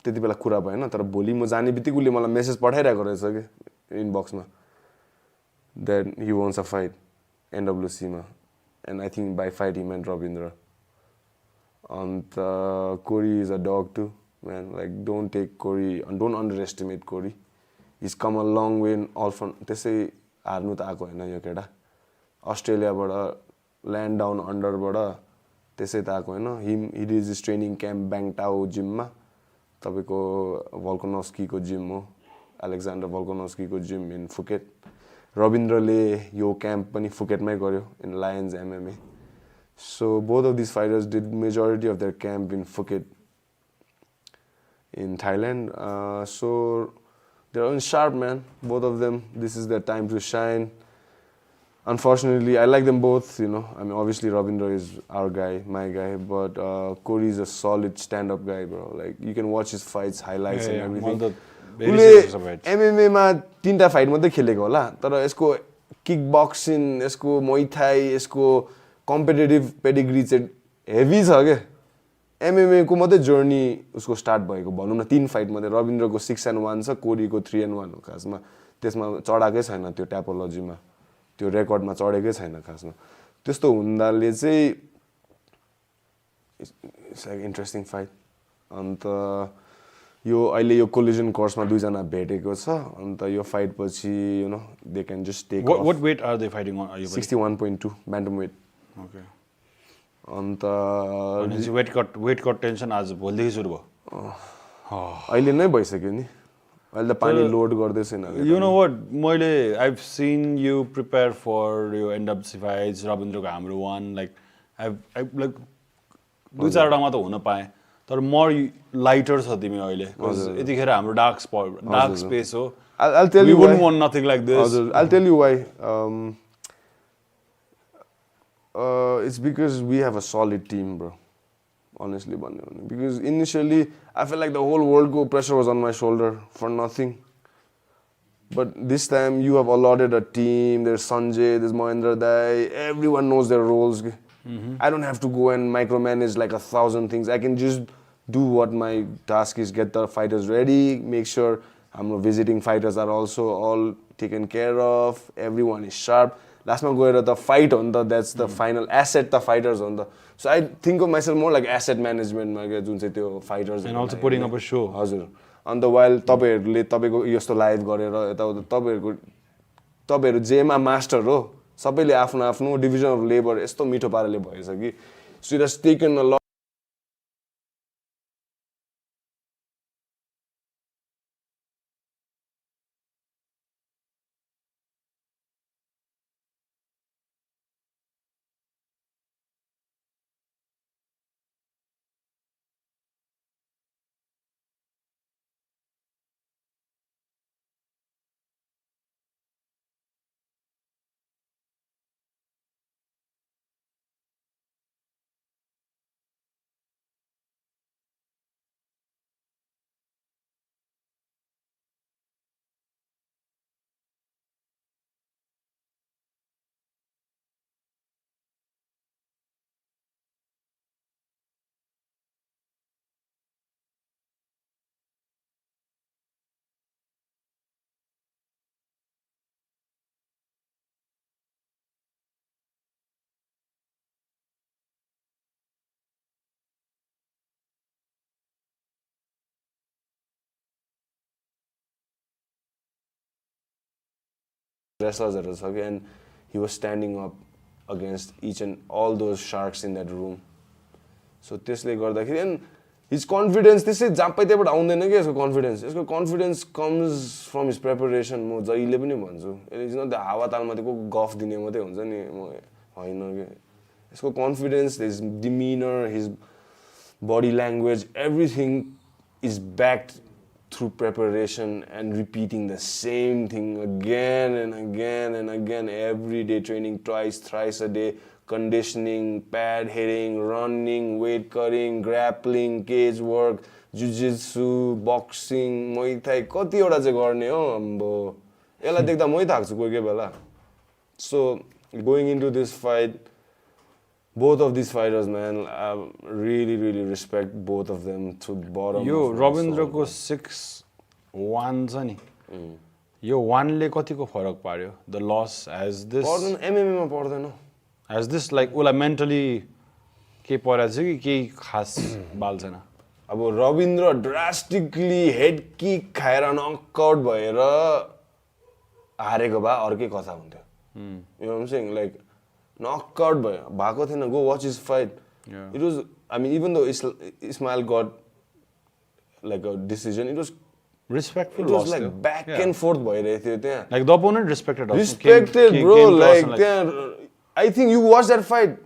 त्यति बेला कुरा भएन तर भोलि म जाने बित्तिकै उसले मलाई मेसेज पठाइरहेको रहेछ कि इनबक्समा that he wants a fight एनडब्ल्युसीमा and I think by fight he meant Ravindra अन्त Corey is a dog too man like don't take Corey don't underestimate Corey his come a long way all from त्यसै हार्नु त आएको होइन यो केटा अस्ट्रेलियाबाट land down अन्डरबाट त्यसै त आएको होइन he this is training camp Bangtao जिममा तपाईँको भल्कोनस्कीको जिम हो अलेक्जान्डर भल्कोनस्कीको जिम इन फुकेट रविन्द्रले यो क्याम्प पनि फुकेटमै गर्यो in Lions MMA so both of these fighters did majority of their camp in Phuket in Thailand so they're on sharp man both of them this is their time to shine unfortunately I like them both you know I mean obviously Rabindra is our guy my guy but Korey is a solid stand-up guy bro like you can watch his fights highlights and everything उसले MMA मा 3टा fight मात्रै खेलेको होला तर यसको kick boxing यसको मुay thai यसको competitive pedigree चाहिँ हेभी छ क्या एमएमए को मात्रै जर्नी उसको स्टार्ट भएको भनौँ न 3 फाइट मात्रै रविन्द्रको 6-1 छ कोरीको 3-1 हो खासमा त्यसमा चढाकै छैन त्यो ट्यापोलोजीमा त्यो रेकर्डमा चढेकै छैन खासमा त्यस्तो हुँदाले चाहिँ इट्स लाइक इन्ट्रेस्टिङ फाइट अन्त यो अहिले यो कोलिजन कोर्समा दुईजना भेटेको छ अन्त यो फाइट पछि you know they can just take what weight are they fighting on? 61.2 bantam weight Okay. अन्त वेट कट टेन्सन आज भोलिदेखि सुरु भयो अहिले नै भइसक्यो नि अहिले त पानी लोड गर्दैछ नि यु नो वाट मैले I've seen you prepare for यो एनडब्ल्युसी फाइट्स रविन्द्रको हाम्रो वान लाइक आई लाइक 2-4वटामा त हुन पाएँ तर मोर लाइटर छ तिमी अहिले यतिखेर हाम्रो डार्क स्पेस हो I'll tell you we wouldn't want nothing like this I'll tell you why it's because we have a solid team bro honestly because initially I felt like the whole world pressure was on my shoulder for nothing but this time you have allotted a team there's Sanjay there's Mohendra Dai everyone knows their roles I don't have to go and micromanage like 1,000 things I can just do what my task is get the fighters ready make sure हाम्रो visiting fighters are also all taken care of everyone is sharp लास्टमा गएर त fight हो नि त that's the final asset त fighters हो नि त so I think of myself more like asset म्यानेजमेन्टमा क्या जुन चाहिँ त्यो fighters and also putting up a show हजुर अन्त वाइल तपाईँहरूले तपाईँको यस्तो लाइभ गरेर यताउता तपाईँहरू जेमा मास्टर हो सबैले आफ्नो आफ्नो डिभिजन अफ लेबर यस्तो मिठो पाराले भएछ कि so it has taken a lot wrestlers छ कि and he was standing up against each and all those sharks in that room so त्यसले गर्दाखेरि and his confidence त्यसै जाप्पै त्यहीबाट आउँदैन कि यसको confidence comes from his preparation म जहिले पनि भन्छु इट इज नट द हावातालमा त्यो गफ दिने मात्रै हुन्छ नि म होइन कि यसको confidence his demeanor his body language everything is backed through preparation and repeating the same thing again and again and again, every day training twice, thrice a day, conditioning, pad hitting, running, weight cutting, grappling, cage work, jiu-jitsu, boxing, Muay Thai, कतिवटा चाहिँ गर्ने हो अम्बो यसलाई देख्दा मै थाक्छु कोही बेला. So going into this fight, both of these fighters, man, I really respect both of them to the bottom. यो रविन्द्रको 6-1 छ नि यो 1 ले कतिको फरक पार्यो द लस एज दिस पर्दैन MMA मा पर्दैन एज दिस लाइक उला मेन्टली के परेछ कि केही खास बाल छैन अब रविन्द्र ड्रास्टिकली हेड किक खाएर नकआउट भएर हारेको भए अर्कै कथा हुन्थ्यो You know what I'm saying? Like, knockout भएको थिएन. Go watch his fight. Yeah. It was, I mean, even though Ismail got like a decision, it was respectful. It was like back and forth भइरहेको थियो त्यहाँ. Like the opponent respected us. Respected, bro. Like त्यहाँ, I think you watched that fight.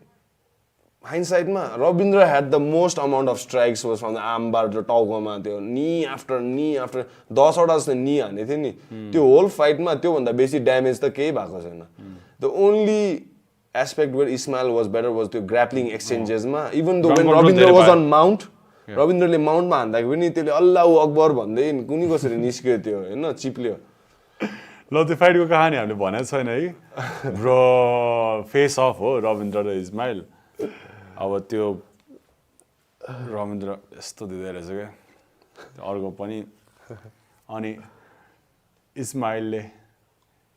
Hindsight ma, Rabindra had the most amount of strikes was from the armbar to टाउकोमा त्यो knee after 10 वटा जस्तो knee हाने थियो नि त्यो whole fight मा त्यो भन्दा बेसी damage त केही भएको छैन. The only aspect where Ismail was better was the grappling exchanges ma, even though when Rabindra was on mount, Rabindraले mount मा हान्दाखेरि पनि त्यसले अल्लाहु अकबर भन्दै कुनी कसरी निस्क्यो त्यो हैन चिप्ल्यो. ल त्यो फाइटको कहानी हामीले भनेको छैन है ब्रो फेस अफ हो रविन्द्र र इस्माइल अब त्यो रविन्द्र यस्तो दिँदै रहेछ क्या अर्को पनि अनि इस्माइलले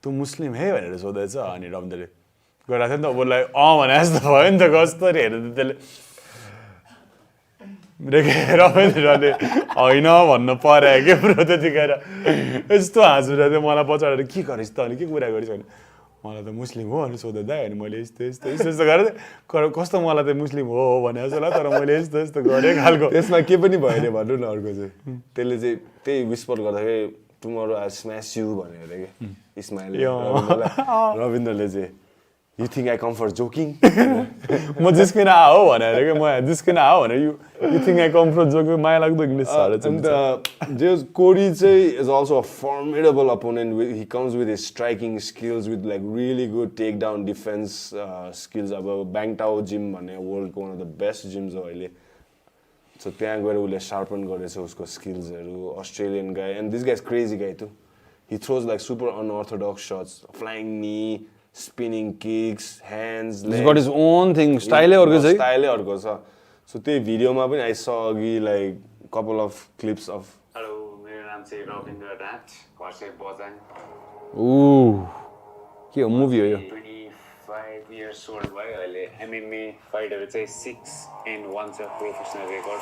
तँ मुस्लिम है भनेर सोध्दैछ अनि रविन्द्रले गइरहेको थियो नि त उसलाई भने जस्तो भयो नि त कसरी हेर्नु त्यसले रविन्द्रले होइन भन्नु पर्यो क्या ब्रो त्यतिखेर यस्तो हाँसुरहेको थियो मलाई पछाडि के गरिस् त अनि के कुरा गरिस् भने मलाई त मुस्लिम हो अनि सोध्दा दाइ अनि मैले यस्तो गरेँ कस्तो मलाई त मुस्लिम हो भने जस्तो लाग्यो तर मैले यस्तो गरेँ खालको त्यसमा के पनि भयो अरे भन्नु न अर्को चाहिँ त्यसले चाहिँ त्यही विस्पर गर्दाखेरि टुमरो आई स्म्याश यु भन्यो अरे के इस्माइलले रविन्द्रले चाहिँ You think I come for joking? म जिस्किन आओ भने अरे के म जिस्किन आओ भने you think I come for joking माया लाग्दो इङ्ग्लिस साह्रो छ And just Korey is also a formidable opponent. He comes with his striking skills, with like really good takedown defense skills. अब Gangtok gym भन्ने world one of the best gyms हो अहिले. So त्यहाँ गएर उसले sharpen गरेछ उसको skillsहरू. Australian guy, and this guy is crazy guy too. He throws like super unorthodox shots, flying knee, spinning kicks, hands, legs. He's got his own thing. Style अर्को छ. Style अर्को छ. So त्यही भिडियोमा पनि I saw अघि like couple of clips of. Hello, मेरो नाम चाहिँ Rabindra Dhant, घर चाहिँ Bajhang. के हो मुभी हो यो? 25 years old भयो अहिले MMA फाइटहरु चाहिँ 6-1 छ प्रोफेसनल रेकर्ड.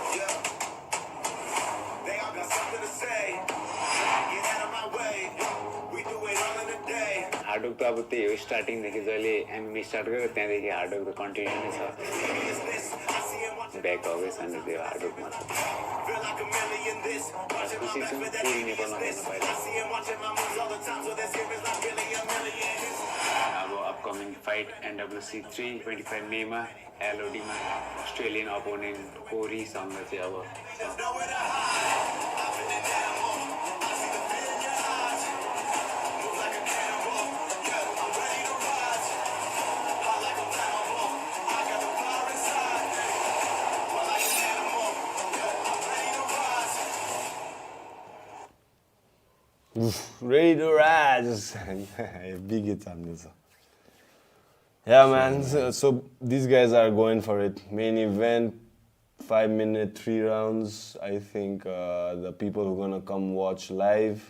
हार्डवर्क त अब त्यही हो स्टार्टिङदेखि जहिले एमएमए स्टार्ट गर्यो त्यहाँदेखि हार्डवर्क त कन्टिन्यू नै छ ब्याक अवे छैन त्यो हार्डवर्कमा खुसी छु पुरी नेपालमा हेर्नु पाइरहेको अब अपकमिङ फाइट NWC 3 25 मेमा LODमा अस्ट्रेलियन अपोनेन्ट कोरीसँग चाहिँ अब Ready to rise. Big hits on this. Yeah, man. So these guys are going for it. Main event, 5 minute, 3 rounds. I think the people who are gonna come watch live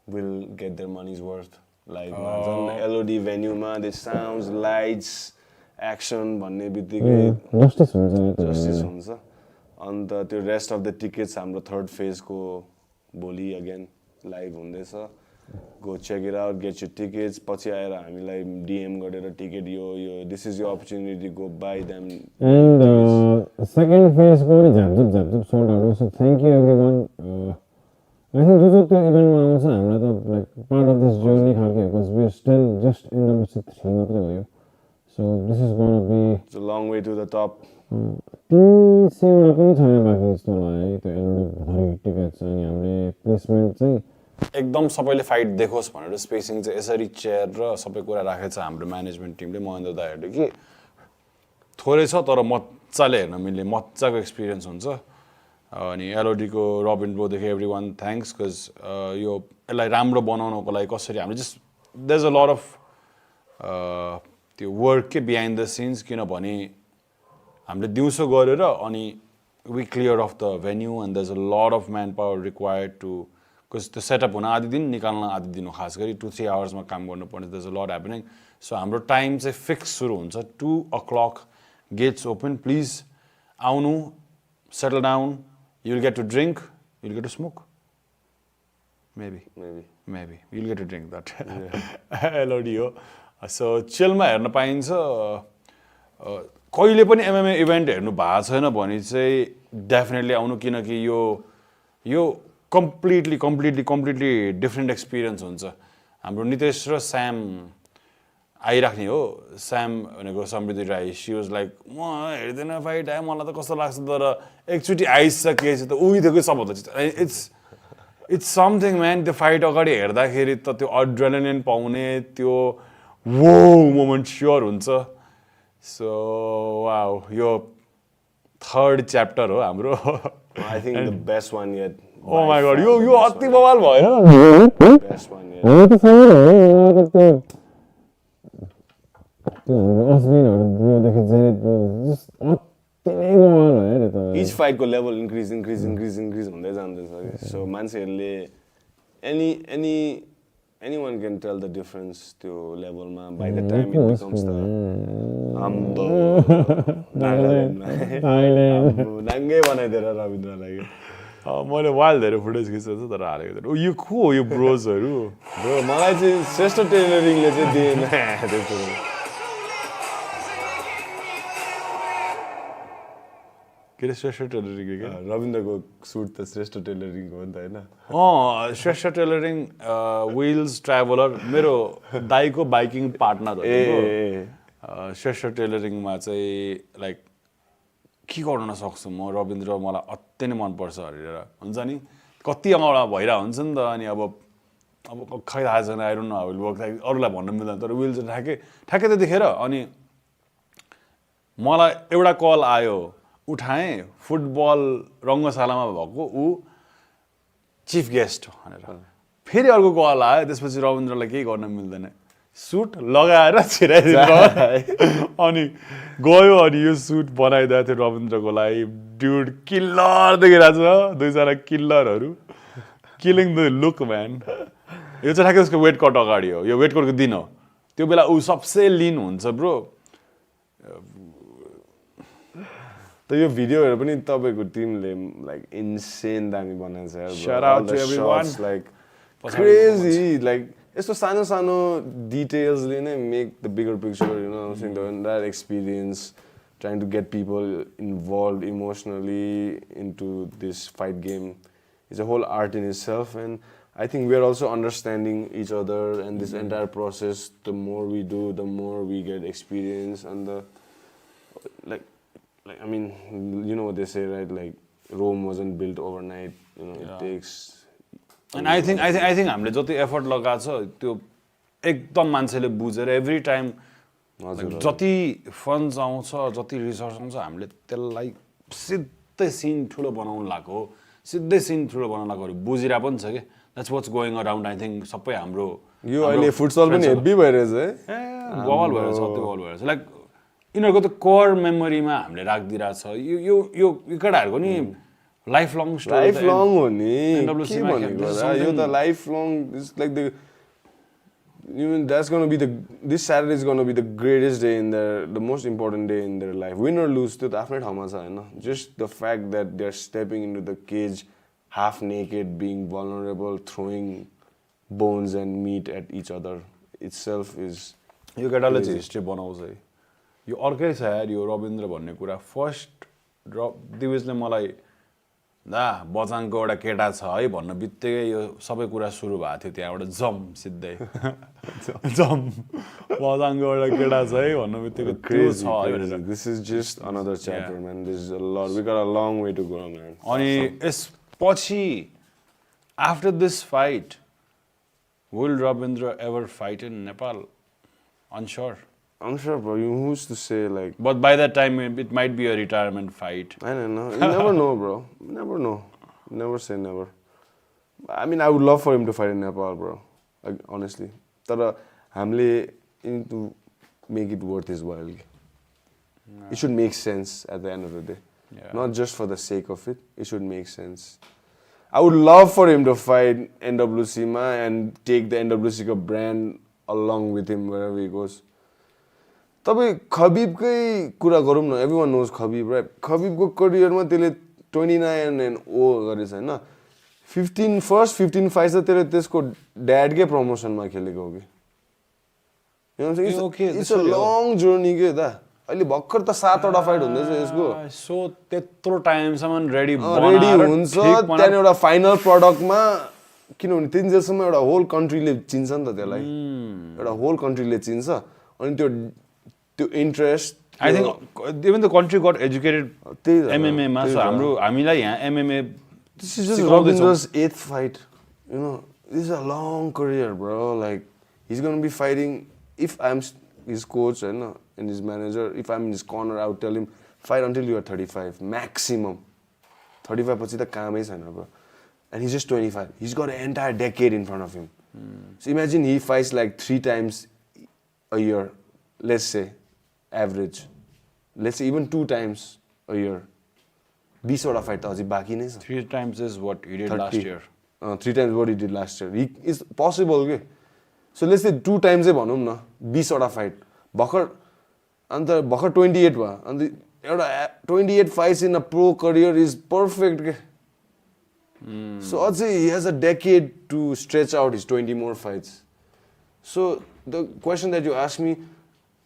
will get their money's worth. Live, man. On the LOD venue, man. The sounds, lights, action. Justice हुन्छ. And the rest of the tickets, हाम्रो third phase को भोलि again. Live हुँदैछ. Go check it out, get your tickets. पछि आएर हामीलाई DM गरेर ticket यो this is your opportunity to go buy them. And second phase को पनि झापझुप sort out. So thank you everyone. I think जो त्यो इभेन्टमा आउँछ हामीलाई त like part of this journey खालको because we're still just NWC 3 मात्रै हो यो. So this is gonna be It's a long way to the top. 300 पनि छैन बाँकी जस्तो लाग्यो त्यो LOD भरि टिकट छ अनि हामीले प्लेसमेन्ट चाहिँ एकदम सबैले फाइट देखोस् भनेर स्पेसिङ चाहिँ यसरी चेयर र सबै कुरा राखेको छ हाम्रो म्यानेजमेन्ट टिमले महेन्द्र दाइहरूले कि थोरै छ तर मजाले हेर्न मिल्ने मजाको एक्सपिरियन्स हुन्छ अनि LODको रबिन ब्रोदेखि एभ्री वान थ्याङ्क्स बिकज यो यसलाई राम्रो बनाउनको लागि कसरी हामीले just there is a lot of त्यो वर्क के बिहाइन्ड द सिन्स किनभने हामीले दिउँसो गरेर अनि we clear off the venue and there is a lot of manpower required to because त्यो सेटअप हुन आधी दिन निकाल्न आधी दिन हो खास गरी 2-3 आवर्समा काम गर्नुपर्ने there is a lot happening so हाम्रो टाइम चाहिँ फिक्स सुरु हुन्छ 2 o'clock गेट्स ओपन प्लिज आउनु settle down you will get to drink you will get to smoke maybe you'll get to drink that LOD हो so चिलमा हेर्न पाइन्छ कहिले पनि MMA इभेन्ट हेर्नु भएको छैन भने चाहिँ डेफिनेटली आउनु किनकि यो कम्प्लिटली डिफ्रेन्ट एक्सपिरियन्स हुन्छ हाम्रो नितेश र स्याम आइराख्ने हो स्याम भनेको समृद्धि राई सी वाज लाइक म हेर्दैन फाइट आयो मलाई त कस्तो लाग्छ तर एकचोटि आइसकेपछि त उहिदेखि सबभन्दा इट्स समथिङ म्यान त्यो फाइट अगाडि हेर्दाखेरि त त्यो एड्रेनालिन पाउने त्यो वो मोमेन्ट स्योर हुन्छ सो वाउ यो थर्ड च्याप्टर हो हाम्रो I think the best one yet. Oh my God यो अति बवाल भयो Best one yet. हो त सही हो त्यो अस्मिनहरू ब्रोदेखि चाहिँ जस्ट अति नै बवाल भयो नि त Each fight को level increase हुँदै जान्छ so मान्छेहरूले anyone can tell the difference त्यो लेभलमा by the time it becomes the नाङ्गै बनाइदिएर रविन्द्रलाई मैले वाइल्ड धेरै फुटेज खिचेको छु तर हालेको थिएन यो को हो यो ब्रोजहरू ब्रो मलाई चाहिँ श्रेष्ठ टेलरिङले चाहिँ दिएन त्यो कुरो के अरे श्रेष्ठ टेलरिङ क्या रविन्द्रको सुट त श्रेष्ठ टेलरिङको हो नि त होइन श्रेष्ठ टेलरिङ विल्स ट्राभलर मेरो दाइको बाइकिङ पार्टनर हो श्रेष्ठ टेलरिङमा चाहिँ लाइक के गर्न सक्छु म रविन्द्र मलाई अति नै मनपर्छ भनेर हुन्छ नि कति अगाडि भइरहेको हुन्छ नि त अनि अब खै थाहा छैन I don't know how will work अरूलाई भन्नु मिल्दैन तर विल चाहिँ ठ्याक्कै त्यतिखेर अनि मलाई एउटा कल आयो उठाएँ फुटबल रङ्गशालामा भएको ऊ चिफ गेस्ट भनेर फेरि अर्को कल आयो त्यसपछि रविन्द्रलाई केही गर्न मिल्दैन सुट लगाएर छिराइदिनु अनि गयो अनि यो सुट बनाइदिएको थियो रविन्द्रको लागि ड्युड किल्लर देखिरहेको छ दुईजना किल्लरहरू किलिङ द लुक म्यान यो चाहिँ ठ्याक्कै उसको वेट कट अगाडि हो यो वेट कटको दिन हो त्यो बेला ऊ सबसे लिन हुन्छ ब्रो त यो भिडियोहरु पनि तपाईको टिमले लाइक इन्सेन दामी बनाएको छ Shout out to everyone. Like crazy like यस्तो सानो सानो डिटेल्सले नै make the bigger picture you know saying the entire experience trying to get people involved emotionally into this fight game is a whole art in itself and I think we are also understanding each other and this entire process the more we do the more we get experience and the like I mean, you know what they say, right? Like Rome wasn't built overnight. You know, it takes. And I think हामीले जति effort लगाएको छ त्यो एकदम मान्छेले बुझेर every time जति funds आउँछ जति रिसोर्स आउँछ हामीले त्यसलाई सिधै सिन ठुलो बनाउन लाग्यो हो सिधै सिन ठुलो बनाउन लाग्यो बुझिरा पनि छ के that's what's going around I think सबै हाम्रो यो अहिले फुटसल पनि हेभी भइरहेछ है बवाल भइरहेछ अति बवाल भइरहेछ लाइक यिनीहरूको त कोर मेमोरीमा हामीले राखिदिरहेछ यो केटाहरूको नि लाइफ लङ हो नि के भनेको यो त life long it's like the even that's going to be this Saturday is going to be the greatest day in the most important day in their life win or lose त्यो त आफ्नै ठाउँमा छ हैन just the fact that they're stepping into the cage half naked being vulnerable throwing bones and meat at each other itself is यो केटाले चाहिँ history बनाउँछ है यो अर्कै छ यार यो रविन्द्र भन्ने कुरा फर्स्ट दिवेशले मलाई बजाङको एउटा केटा छ है भन्न बित्तिकै यो सबै कुरा सुरु भएको थियो त्यहाँबाट जम सिधै जम बजाङको एउटा केटा छ है भन्न बित्तिकै त्यो छ है This is just another chapter, man. This is a lot. We got a long way to go, man. अनि यसपछि after this fight will Rabindra ever fight in Nepal? Unsure. Unsure, bro. Who's to say, like... But by that time, it might be a retirement fight. I don't know. You never know, bro. You never know. Never say never. I mean, I would love for him to fight in Nepal, bro. Like, honestly. But हामीले need to make it worth his while. It should make sense at the end of the day. Yeah. Not just for the sake of it. It should make sense. I would love for him to fight NWC and take the NWC brand along with him wherever he goes. तपाईं खबीबकै कुरा गरौँ न everyone knows Khabib right खबीबको करियरमा त्यसले 29 and 0 गरेछ हैन 15 fights त त्यसले त्यसको ड्याडकै प्रमोसनमा खेलेको हो कि इट्स अ लङ जर्नी के दा अहिले भर्खर त 7 वटा फाइट हुँदैछ यसको सो त्यत्रो टाइमसम्म रेडी हुन्छ त्यहाँ एउटा फाइनल प्रोडक्टमा किनभने तिनजेलसम्म एउटा होल कन्ट्रीले चिन्छ नि त त्यसलाई एउटा होल कन्ट्रीले चिन्छ अनि त्यो interest. I think even the country got educated MMA ma so हामीलाई यहाँ MMA this is just Rabindra's 8th fight. You know, this is a long career, bro. Like he's going to be fighting if I'm his coach and his manager, if I'm in his corner, I would tell him fight until you are 35 maximum. 35 पछि त कामै छैन bro. And he's just 25. He's got an entire decade in front of him. So imagine he fights like 3 times a year, let's say. Average. Let's say even 2 times a year. 20 वटा fight त अझै बाँकी नै छ. 3 times is what he did 30. Last year. 3 times what he did last year. It's possible के. So let's say 2 times चाहिँ भनौँ न 20 वटा fight. भर्खर अन्त भर्खर 28 भयो. अन्त एउटा 28 fights in a pro career is perfect के. So अझै he has a decade to stretch out his 20 more fights. So the question that you asked me,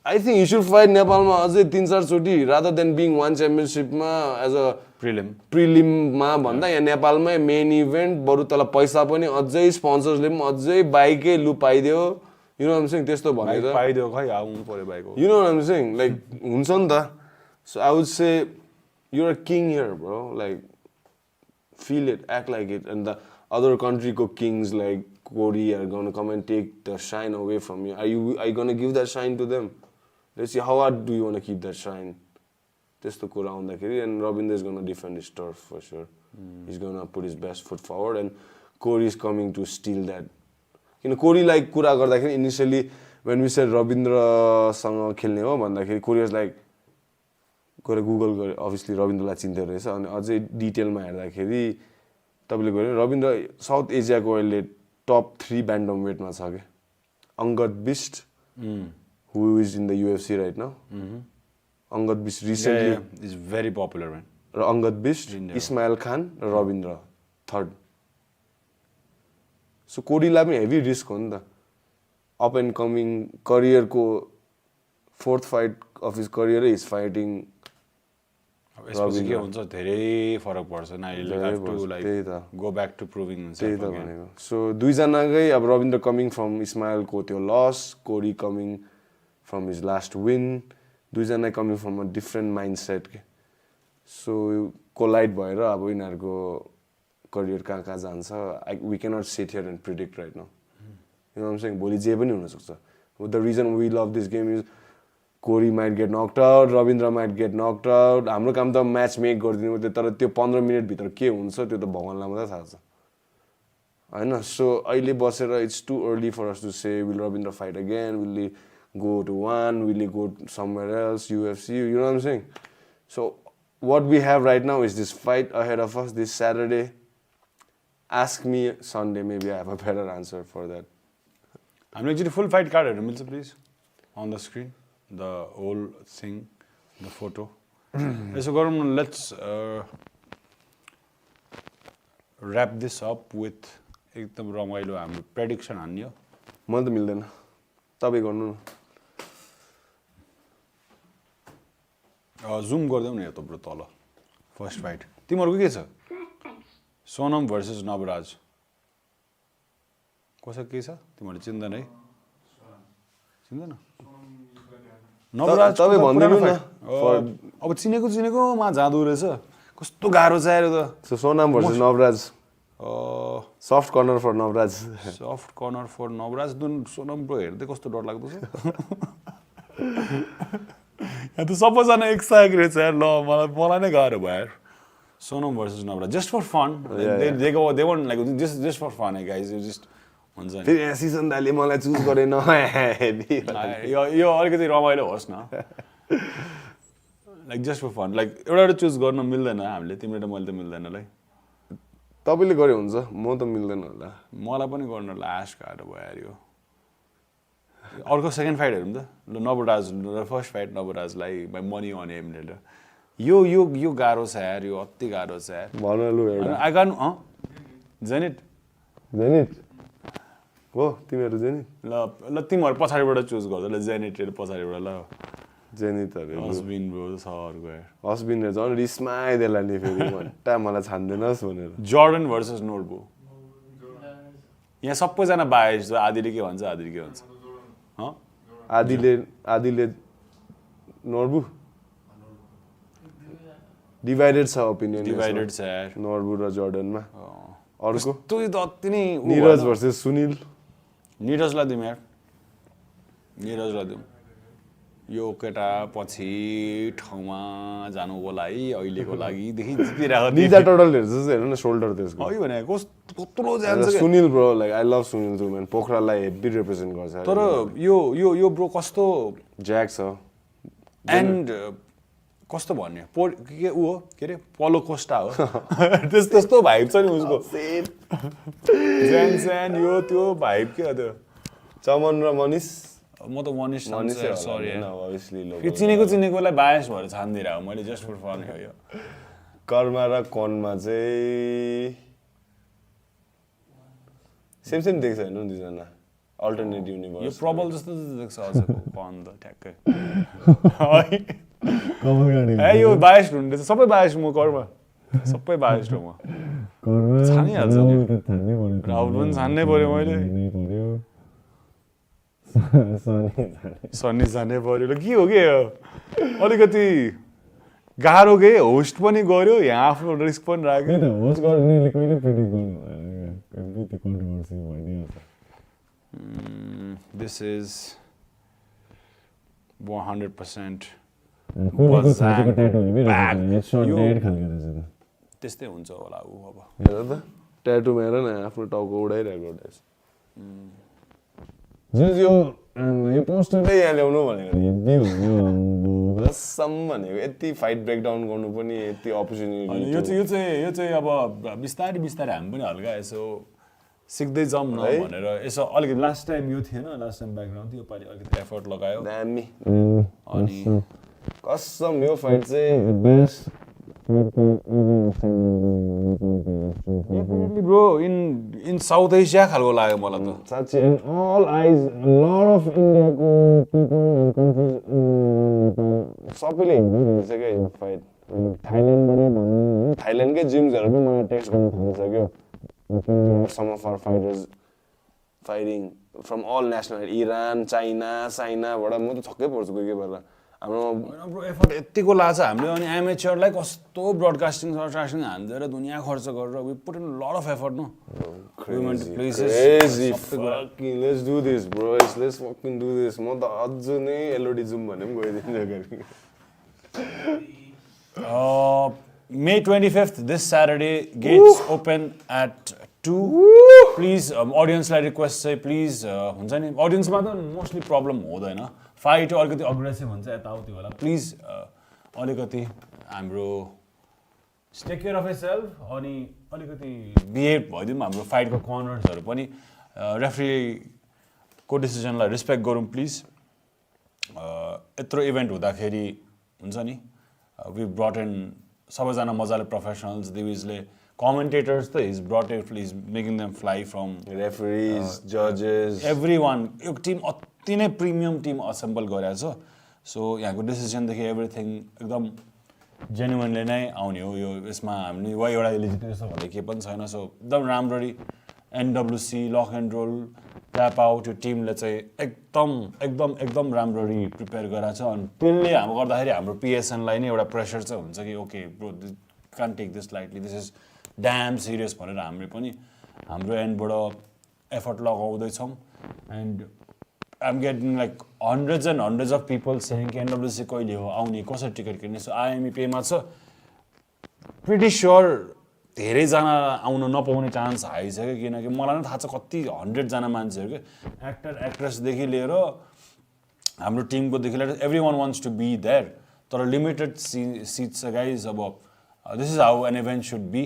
I think he should fight Nepal ma अझै 3-4 चोटी rather than being one championship ma as a prelim ma भन्दा यहाँ नेपालमै main event बरु तल पैसा पनि अझै sponsors ले पनि अझै बाइकै लु पाइदियो you know what I'm saying त्यस्तो भनेको पाइदियो खै आउनु पर्यो बाइकको you know what I'm saying like हुन्छ नि त so I would say you're a king here bro like feel it act like it and the other country ko kings like Korey are going to come and take the shine away from you are you going to give that shine to them let's see how hard do you want to keep that shine त्यस्तो कुरा आउँदाखेरि and Rabindra is going to defend his turf for sure he's going to put his best foot forward and Korey is coming to steal that you know Korey like कुरा गर्दाखेरि initially when we said Rabindra सँग खेल्ने हो भन्दाखेरि Korey was like गरे Google गरे obviously रविन्द्रलाई चिन्दै रहेछ अनि अझै डिटेलमा हेर्दाखेरि तपाईले गरे रविन्द्र साउथ एसियाको अहिले टप 3 ब्यान्डम वेटमा छ के Angad Bisht who is in the UFC right now Angad Bish recently is very popular man Angad Bish Ismail Khan र रविन्द्र थर्ड so Korey लाई पनि हेभी रिस्क हो नि त up and coming career को fourth fight of his career is fighting यसपछि के हुन्छ धेरै फरक पर्छ न अहिले have to like go back to proving himself again so दुई जनाकै अब रविन्द्र कमिङ फ्रम इस्माइल को त्यो loss Korey coming from his last win दुई जना coming from a different mindset के सो कोलाइड भएर अब यिनीहरुको करियर कहाँ जान्छ we cannot sit here and predict right now you know what I'm saying भोलि जे पनि हुन सक्छ the reason we love this game is Korey might get knocked out Rabindra might get knocked out हाम्रो काम त म्याच मेक गर्दिनु हो तर त्यो 15 मिनेट भित्र के हुन्छ त्यो त भगवानलाई मात्र थाहा छ हैन सो अहिले बसेर it's too early for us to say will Rabindra fight again will he go to one will he go somewhere else UFC you know what I'm saying so what we have right now is this fight ahead of us this Saturday ask me Sunday maybe I have a better answer for that I'm actually full fight card मिल्छ please on the screen the whole thing the photo यसो गरौँ न let's wrap this up with एकदम रमाइलो हाम्रो prediction हान्ने हो मलाई त मिल्दैन तपाई गर्नु न जुम गर्दै न यो त ब्रो तल फर्स्ट फाइट तिमीहरुको के छ सोनम भर्सेस नवराज कसो के छ तिमीहरु चिन्दैन है चिन्दैन नवराज तपाईं भनिदिनु न अब चिनेकोमा जाँदो रहेछ कस्तो गाह्रो छ यार त Sonam versus Nawaraj soft corner for Nawaraj soft corner for Nawaraj Sonam bro हेर्दै कस्तो डर लाग्दो छ यहाँ त सबैजना एक्साइटेड रहेछ यार ल मलाई नै गाह्रो भयो यार Sonam versus Nawaraj just for fun they want like just for fun guys just हुन्छ नि फेरि सिजन दाले मलाई चुज गरेन यो अलिकति रमाइलो होस् न like just for fun like एउटा चुज गर्न मिल्दैन हामीले तिमीले त मैले त मिल्दैन ल तपाईले गरे हुन्छ म त मिल्दैन होला मलाई पनि गर्न लास्ट गाह्रो भयो यार यो अर्को सेकेन्ड फाइट हेरौँ त ल नवराज फर्स्ट फाइट नवराजलाई बाई मनी अन एमिनेट यो गाह्रो छ यार यो अति गाह्रो छ यार भन लु एउटा आई गान जेनिट हो तिमीहरु जेनिट ल तिमीहरु पछाडिबाट चुज गर्दा ल जेनिट पछाडिबाट ल जेनिटहरु हस्बिन ब्रो सरको यार हस्बिन झन् रिसमा आइदेला नि फेरि मट्टा मलाई छान्दैनस् भनेर जर्डन भर्सेस नोर्बु यहाँ सबैजना बायस छ आदिले के भन्छ आदिले नोर्बु डिभाइडेड छ ओपिनियन डिभाइडेड छ यार नोर्बु र जर्डनमा अर्को त्यो त अति नै नीरज भर्सेस सुनिल नीरजलाई दिउँ यार नीरजलाई दिउँ यो केटा पछि ठाउँमा जानुको लागि अहिलेको लागि देखि जितिरहेको निजा टोटलहरु जस्तो हेर्नु न शोल्डर त्यसको है भने कत्रो जान्छ Sunil bro like I love Sunil too man पोखरालाई हेभी रिप्रेजेन्ट गर्छ तर यो ब्रो कस्तो ज्याक छ एन्ड कस्तो भन्ने के उ हो के रे पलो कोस्टा हो त्यस्तो भाइब छ नि उसको ज्यान यो त्यो भाइब के हो त्यो चमन र मनिष म त मनिष सरी अभियसली यो चिनेकोलाई बायस भएर छान्दिरहेको मैले जस्ट फर फन यो कर्मा र कनमा चाहिँ सेम देख्छ हैन दुईजना अल्टरनेट युनिभर्स यो प्रबल जस्तो देख्छ अझको कन त ठ्याक्कै ए यो बायस हुँदैछ सबै बायस म कर्मा सबै बायस हो म छानिहाल्छ नि राहुल पनि छान्नै पर्यो मैले सनी जानै पर्यो ल के हो के अलिकति गाह्रो के होस्ट पनि गर्यो यहाँ आफ्नो रिस्क पनि राख्यो होस्ट गर्नेले कहिले प्रेडिक्ट गर्नु कम्प्लिटली कन्ट्रोभर्सी भइदिन्छ दिस इज 100% त्यस्तै हुन्छ होला ऊ अब हेर त ट्याटु हेर न आफ्नो टाउको उडाइरहेको रहेछ यो पोस्टर यहाँ ल्याउनु भनेको कसम भनेको यति फाइट ब्रेकडाउन गर्नु पनि यति अपर्च्युनिटी यो चाहिँ अब बिस्तारै हामी पनि हल्का यसो सिक्दै जाउँ न भनेर यसो अलिकति लास्ट टाइम यो थिएन लास्ट टाइम ब्याकग्राउन्ड थियो योपालि अलिकति एफर्ट लगायो दामी अनि कसम यो फाइट चाहिँ best bro in south Asia खालको लाग्यो मलाई त साँच्चै all eyes, a lot of Indiaको people and countries सबैले हेर्नुहुन्छ क्या यो फाइट थाइल्यान्डबाटै भनौँ थाइल्यान्डकै जिम्सहरू पनि मलाई टेक्स्ट गर्नु थालिसक्यो some of our fighters fighting from all national Iran चाइनाबाट म त छक्कै पर्छु कोही बेला हाम्रो एफर्ट यतिको लाग्छ हामीले अनि एमेचरलाई कस्तो ब्रोडकास्टिङ हान्देर दुनियाँ खर्च गरेर we put in lot of effort no crazy fucking let's do this bro let's fucking do this म त अझ नै LOD जुम भने पनि गइदिन्छु May 25th this Saturday gates open at 2 please audience लाई रिक्वेस्ट चाहिँ प्लिज हुन्छ नि अडियन्समा त मोस्टली प्रब्लम हुँदैन फाइट अलिकति अग्रेसिभ हुन्छ यताउति होला प्लिज अलिकति हाम्रो टेक केयर अफ योरसेल्फ अनि अलिकति बिहेभ भइदिउँ हाम्रो फाइटको कर्नर्सहरू पनि रेफ्रीको डिसिजनलाई रेस्पेक्ट गरौँ प्लिज यत्रो इभेन्ट हुँदाखेरि हुन्छ नि वी ब्रट इन सबैजना मजाले प्रोफेसनल्स दिविजले commentators त is brought in is making them fly from referees judges everyone यो टिम अति नै प्रिमियम टिम असेम्बल गरेको छ सो यहाँको डिसिजन देखि एभ्रिथिङ एकदम जेन्युइनली नै आउने हो यो यसमा हामीले वा एउटा एलिजिबिलिटी छ भन्ने केही पनि छैन सो एकदम राम्ररी NWC lock and roll tap out यो टिमले चाहिँ एकदम राम्ररी प्रिपेयर गराएको छ अनि त्यसले हाम्रो गर्दाखेरि हाम्रो पिएसएनलाई नै एउटा प्रेसर चाहिँ हुन्छ कि okay bro can take this lightly this is damn serious भनेर हामीले पनि हाम्रो एन्डबाट एफर्ट लगाउँदैछौँ and I'm getting like hundreds and hundreds of people saying कि NWC कहिले हो आउने कसरी टिकट किन्ने सो IME PAY मा छ pretty sure धेरैजना आउन नपाउने चान्स हाई छ कि किनकि मलाई नै थाहा छ कति 100 जना मान्छेहरू के एक्टर एक्ट्रेसदेखि लिएर हाम्रो टिमकोदेखि लिएर everyone wants to be there तर लिमिटेड सिट छ गाइज अब this is how an event should be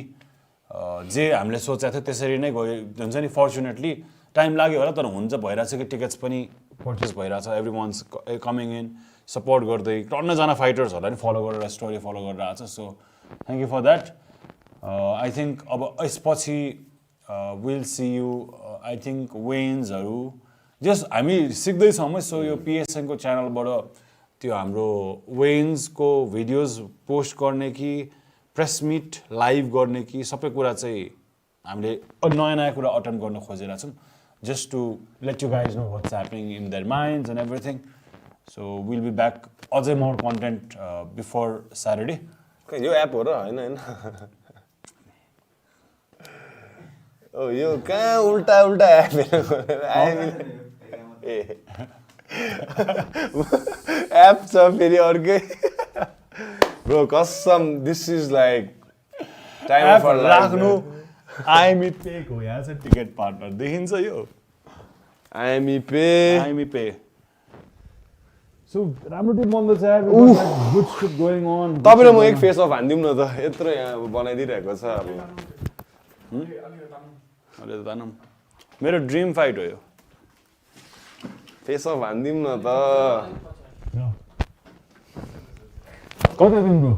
जे हामीले सोचेको थियो त्यसरी नै गयो हुन्छ नि फर्चुनेटली टाइम लाग्यो होला तर हुन्छ भइरहेछ कि टिकट्स पनि पर्चेस भइरहेछ every one's coming in support गर्दै टन्नजना फाइटर्सहरूलाई नि फलो गरेर स्टोरी फलो गरेर आएको छ so thank you for that I think अब यसपछि will see you I think वेन्सहरू जस्ट हामी सिक्दैछौँ है सो यो पिएसएनको च्यानलबाट त्यो हाम्रो वेन्सको भिडियोज पोस्ट गर्ने कि प्रेस मिट लाइभ गर्ने कि सबै कुरा चाहिँ हामीले नयाँ कुरा अटेम्प गर्न खोजिरहेको छौँ just to let you guys know what's happening in their minds and everything. So we'll be back अझै more content before Saturday. यो एप हो र हैन ओ यो कहाँ उल्टा एप ए एप छ फेरि अर्कै ब्रो कसम this is like time for राख्नु IME PAY को यहाँ चाहिँ टिकट पार्टनर देखिन्छ यो IME PAY सो राम्रो टिम बन्दैछ यार गुड स्टुप गोइङ अन तपाईले म एक फेस अफ हान्दिउँ न त यत्रो यहाँ बनाइदिरहेको छ अब अलि त तानम मेरो ड्रिम फाइट हो यो फेस अफ हान्दिउँ न त कता तिम्रो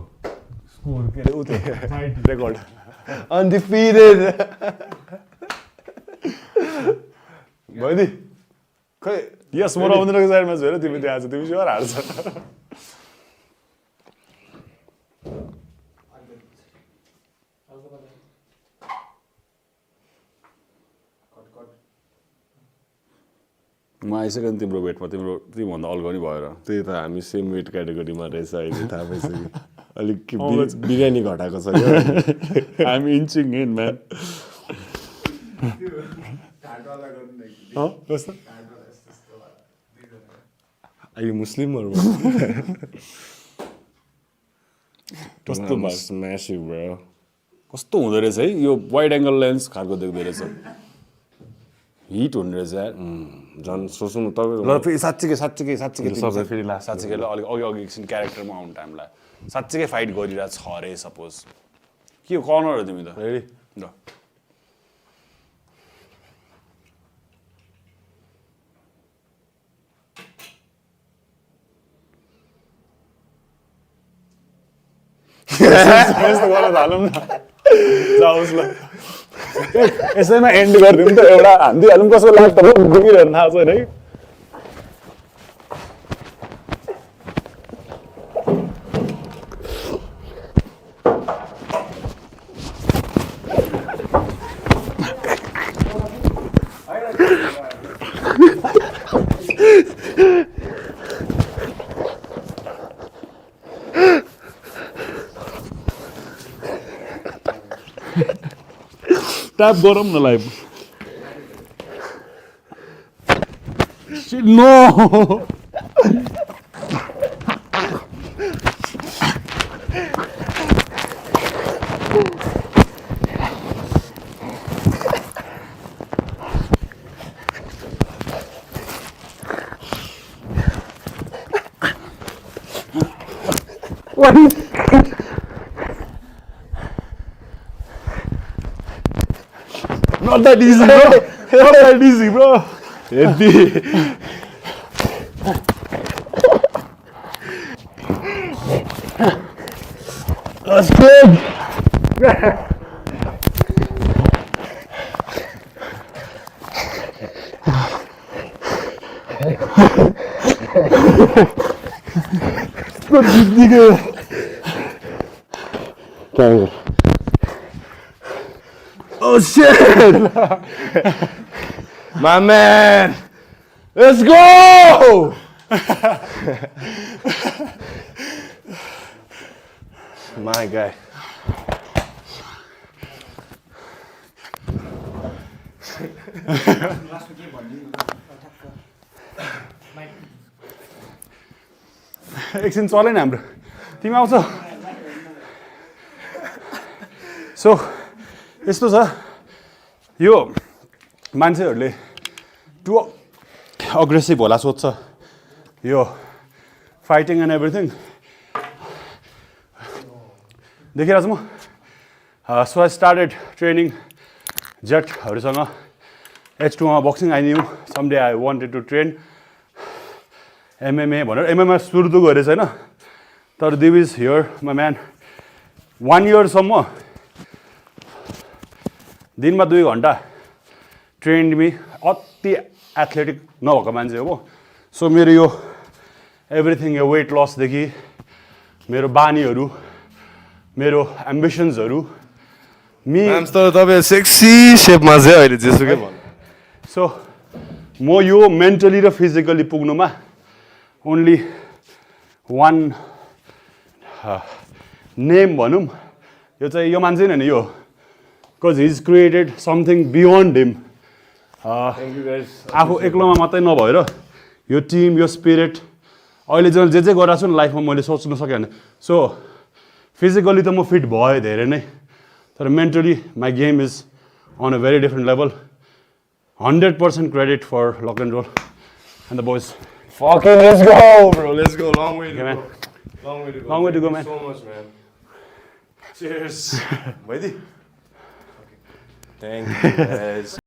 स्कोर के रे उतै फाइट रेकर्ड undefeated बडी खै यस म रविन्द्रको साइडमा छु हेर तिमी त्यहाँ छ तिमी स्योर हार्छ म आइसक्यो नि तिम्रो वेटमा तिमीभन्दा अल्गनी भएर त्यही त हामी सेम वेट क्याटेगोरीमा रहेछ अहिले थाहा भइसक्यो अलिक बिरयानी घटाएको छ क्या I'm inching in, man. कस्तो Are you Muslim or कस्तो massive bro कस्तो हुँदो रहेछ है यो वाइड एङ्गल लेन्स खालको देख्दो रहेछ हिट हुने रहेछ यार झन् सोच्नु तपाईँ ल फेरि साँच्चीकै सबै फेरि लास्ट साँच्चीकै ल अघि एकछिन क्यारेक्टरमा आउनु टाइम लाग्यो साँच्चीकै फाइट गरिरहेको छ अरे सपोज के हो कर्नर हो तिमी त रेडी ल यस्तो गर्न थालौँ न जाओस् ल यसैमा एन्ड गरिदिउँ त एउटा हानिदिइहालौँ कसको लाग्छ दुखिरहनु थाहा छैन है ट्याप गरौँ न live no What is Not that easy, bro. Not that easy, bro. That's good. Good, Triangle. Oh shit! My man! Let's go! My guy. एकछिन चलेन हाम्रो तिमी आउँछ सो यस्तो छ यो मान्छेहरूले टु अग्रेसिभ होला सोध्छ यो फाइटिङ एन्ड एभ्रिथिङ देखिरहेको छु म सो आई स्टार्टेड ट्रेनिङ जेटहरूसँग H2मा boxing I knew someday I wanted to train MMA भनेर MMA सुरु त गरेको छैन तर Div is here my man 1 इयरसम्म दिनमा 2 घन्टा ट्रेन्ड मी अति एथलेटिक नभएको मान्छे हो म सो मेरो यो एभ्रिथिङ यो वेट लसदेखि मेरो बानीहरू मेरो एम्बिसन्सहरू तर तपाईँ सेक्सी सेपमा चाहिँ अहिले जेसुकै भन्नु सो म यो मेन्टली र फिजिकली पुग्नुमा ओन्ली वान नेम भनौँ यो चाहिँ यो मान्छे नै यो because he is created something beyond him आफू एक्लोमा मात्रै नभएर यो टिम यो स्पिरिट अहिले जे जे गरिरहेको छु नि लाइफमा मैले सोच्नु सकेन सो फिजिकली त म फिट भएँ धेरै नै तर mentally my game is on a very different level 100% credit for Lock and Roll and the boys. Fucking let's go, bro. Let's go. Long way to Okay, man. go. Long way to go. Long way to go, man. Thank you so much, man. Cheers. Ready? Thank you, guys.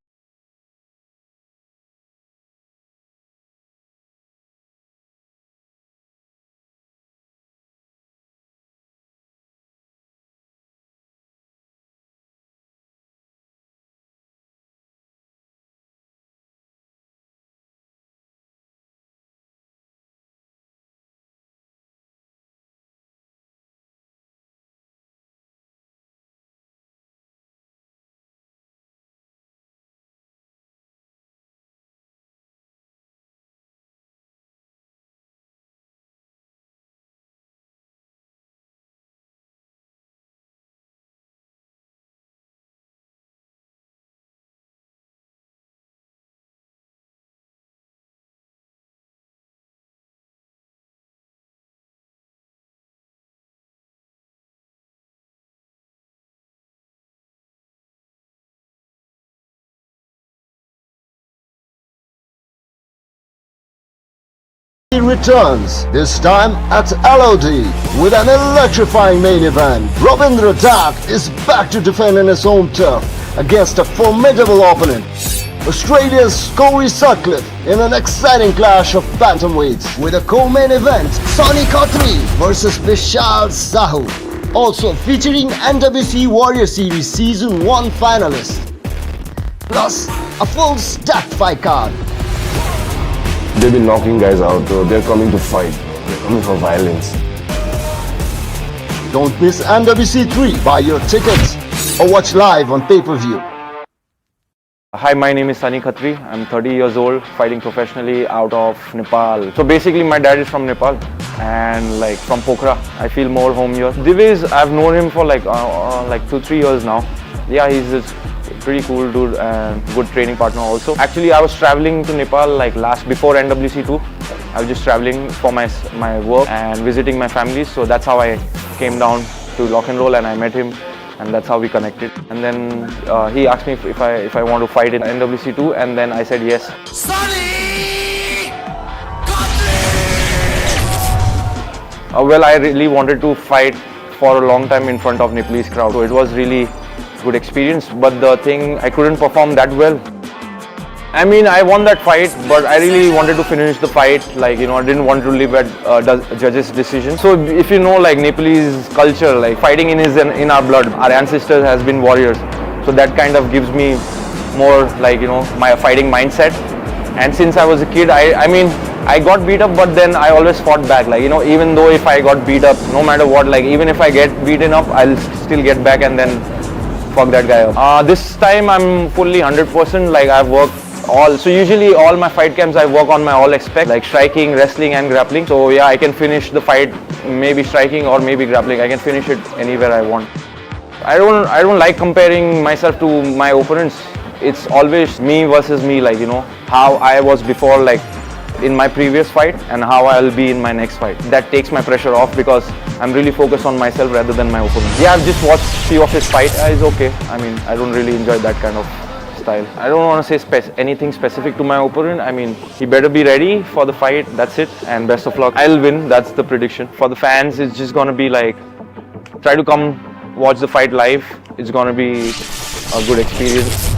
He returns, this time at LOD, with an electrifying main event. Rabindra Dhant is back to defend in his home turf against a formidable opponent. Australia's Korey Sutcliffe in an exciting clash of bantamweights with a co-main event, Katri versus Vishal Sahu. Also featuring NWC Warrior Series Season 1 finalists. Plus, a full stacked fight card. They've been knocking guys out, though. They're coming to fight. They're coming for violence. Don't miss NWC 3. Buy your tickets or watch live on pay-per-view. Hi, my name is Katri. I'm 30 years old, fighting professionally out of Nepal. So basically, my dad is from Nepal and like from Pokhara. I feel more home here. Diviz, I've known him for like 2-3 years now. Yeah, he's just pretty cool dude and good training partner also. Actually, I was traveling to Nepal like before NWC 2. I was just traveling for my work and visiting my family. So that's how I came down to Lock and Roll and I met him. And that's how we connected. And then he asked me if I want to fight in NWC 2, and then I said yes. Well, I really wanted to fight for a long time in front of Nepalese crowd. So it was really good experience. But the thing, I couldn't perform that well. I mean, I won that fight, but I really wanted to finish the fight. Like, you know, I didn't want to live at judge's decision. So if you know, like Nepalese culture, like fighting in our blood. Our ancestors has been warriors. So that kind of gives me more, like, you know, my fighting mindset. And since I was a kid, I mean, I got beat up, but then I always fought back. Like, you know, even though if I got beat up, no matter what, like even if I get beaten up, I'll still get back and then fuck that guy up. This time I'm fully 100%. Like I've worked all. So usually all my fight camps I work on my all aspects, like striking, wrestling, and grappling. So yeah, I can finish the fight maybe striking or maybe grappling. I can finish it anywhere I want. I don't like comparing myself to my opponents. It's always me versus me, like, you know, how I was before, like in my previous fight, and how I'll be in my next fight. That takes my pressure off because I'm really focused on myself rather than my opponent. Yeah, I've just watched few of his fights. It's okay. I mean, I don't really enjoy that kind of style. I don't want to say anything specific to my opponent. I mean, he better be ready for the fight. That's it. And best of luck. I'll win. That's the prediction. For the fans, it's just gonna be like, try to come watch the fight live. It's gonna be a good experience.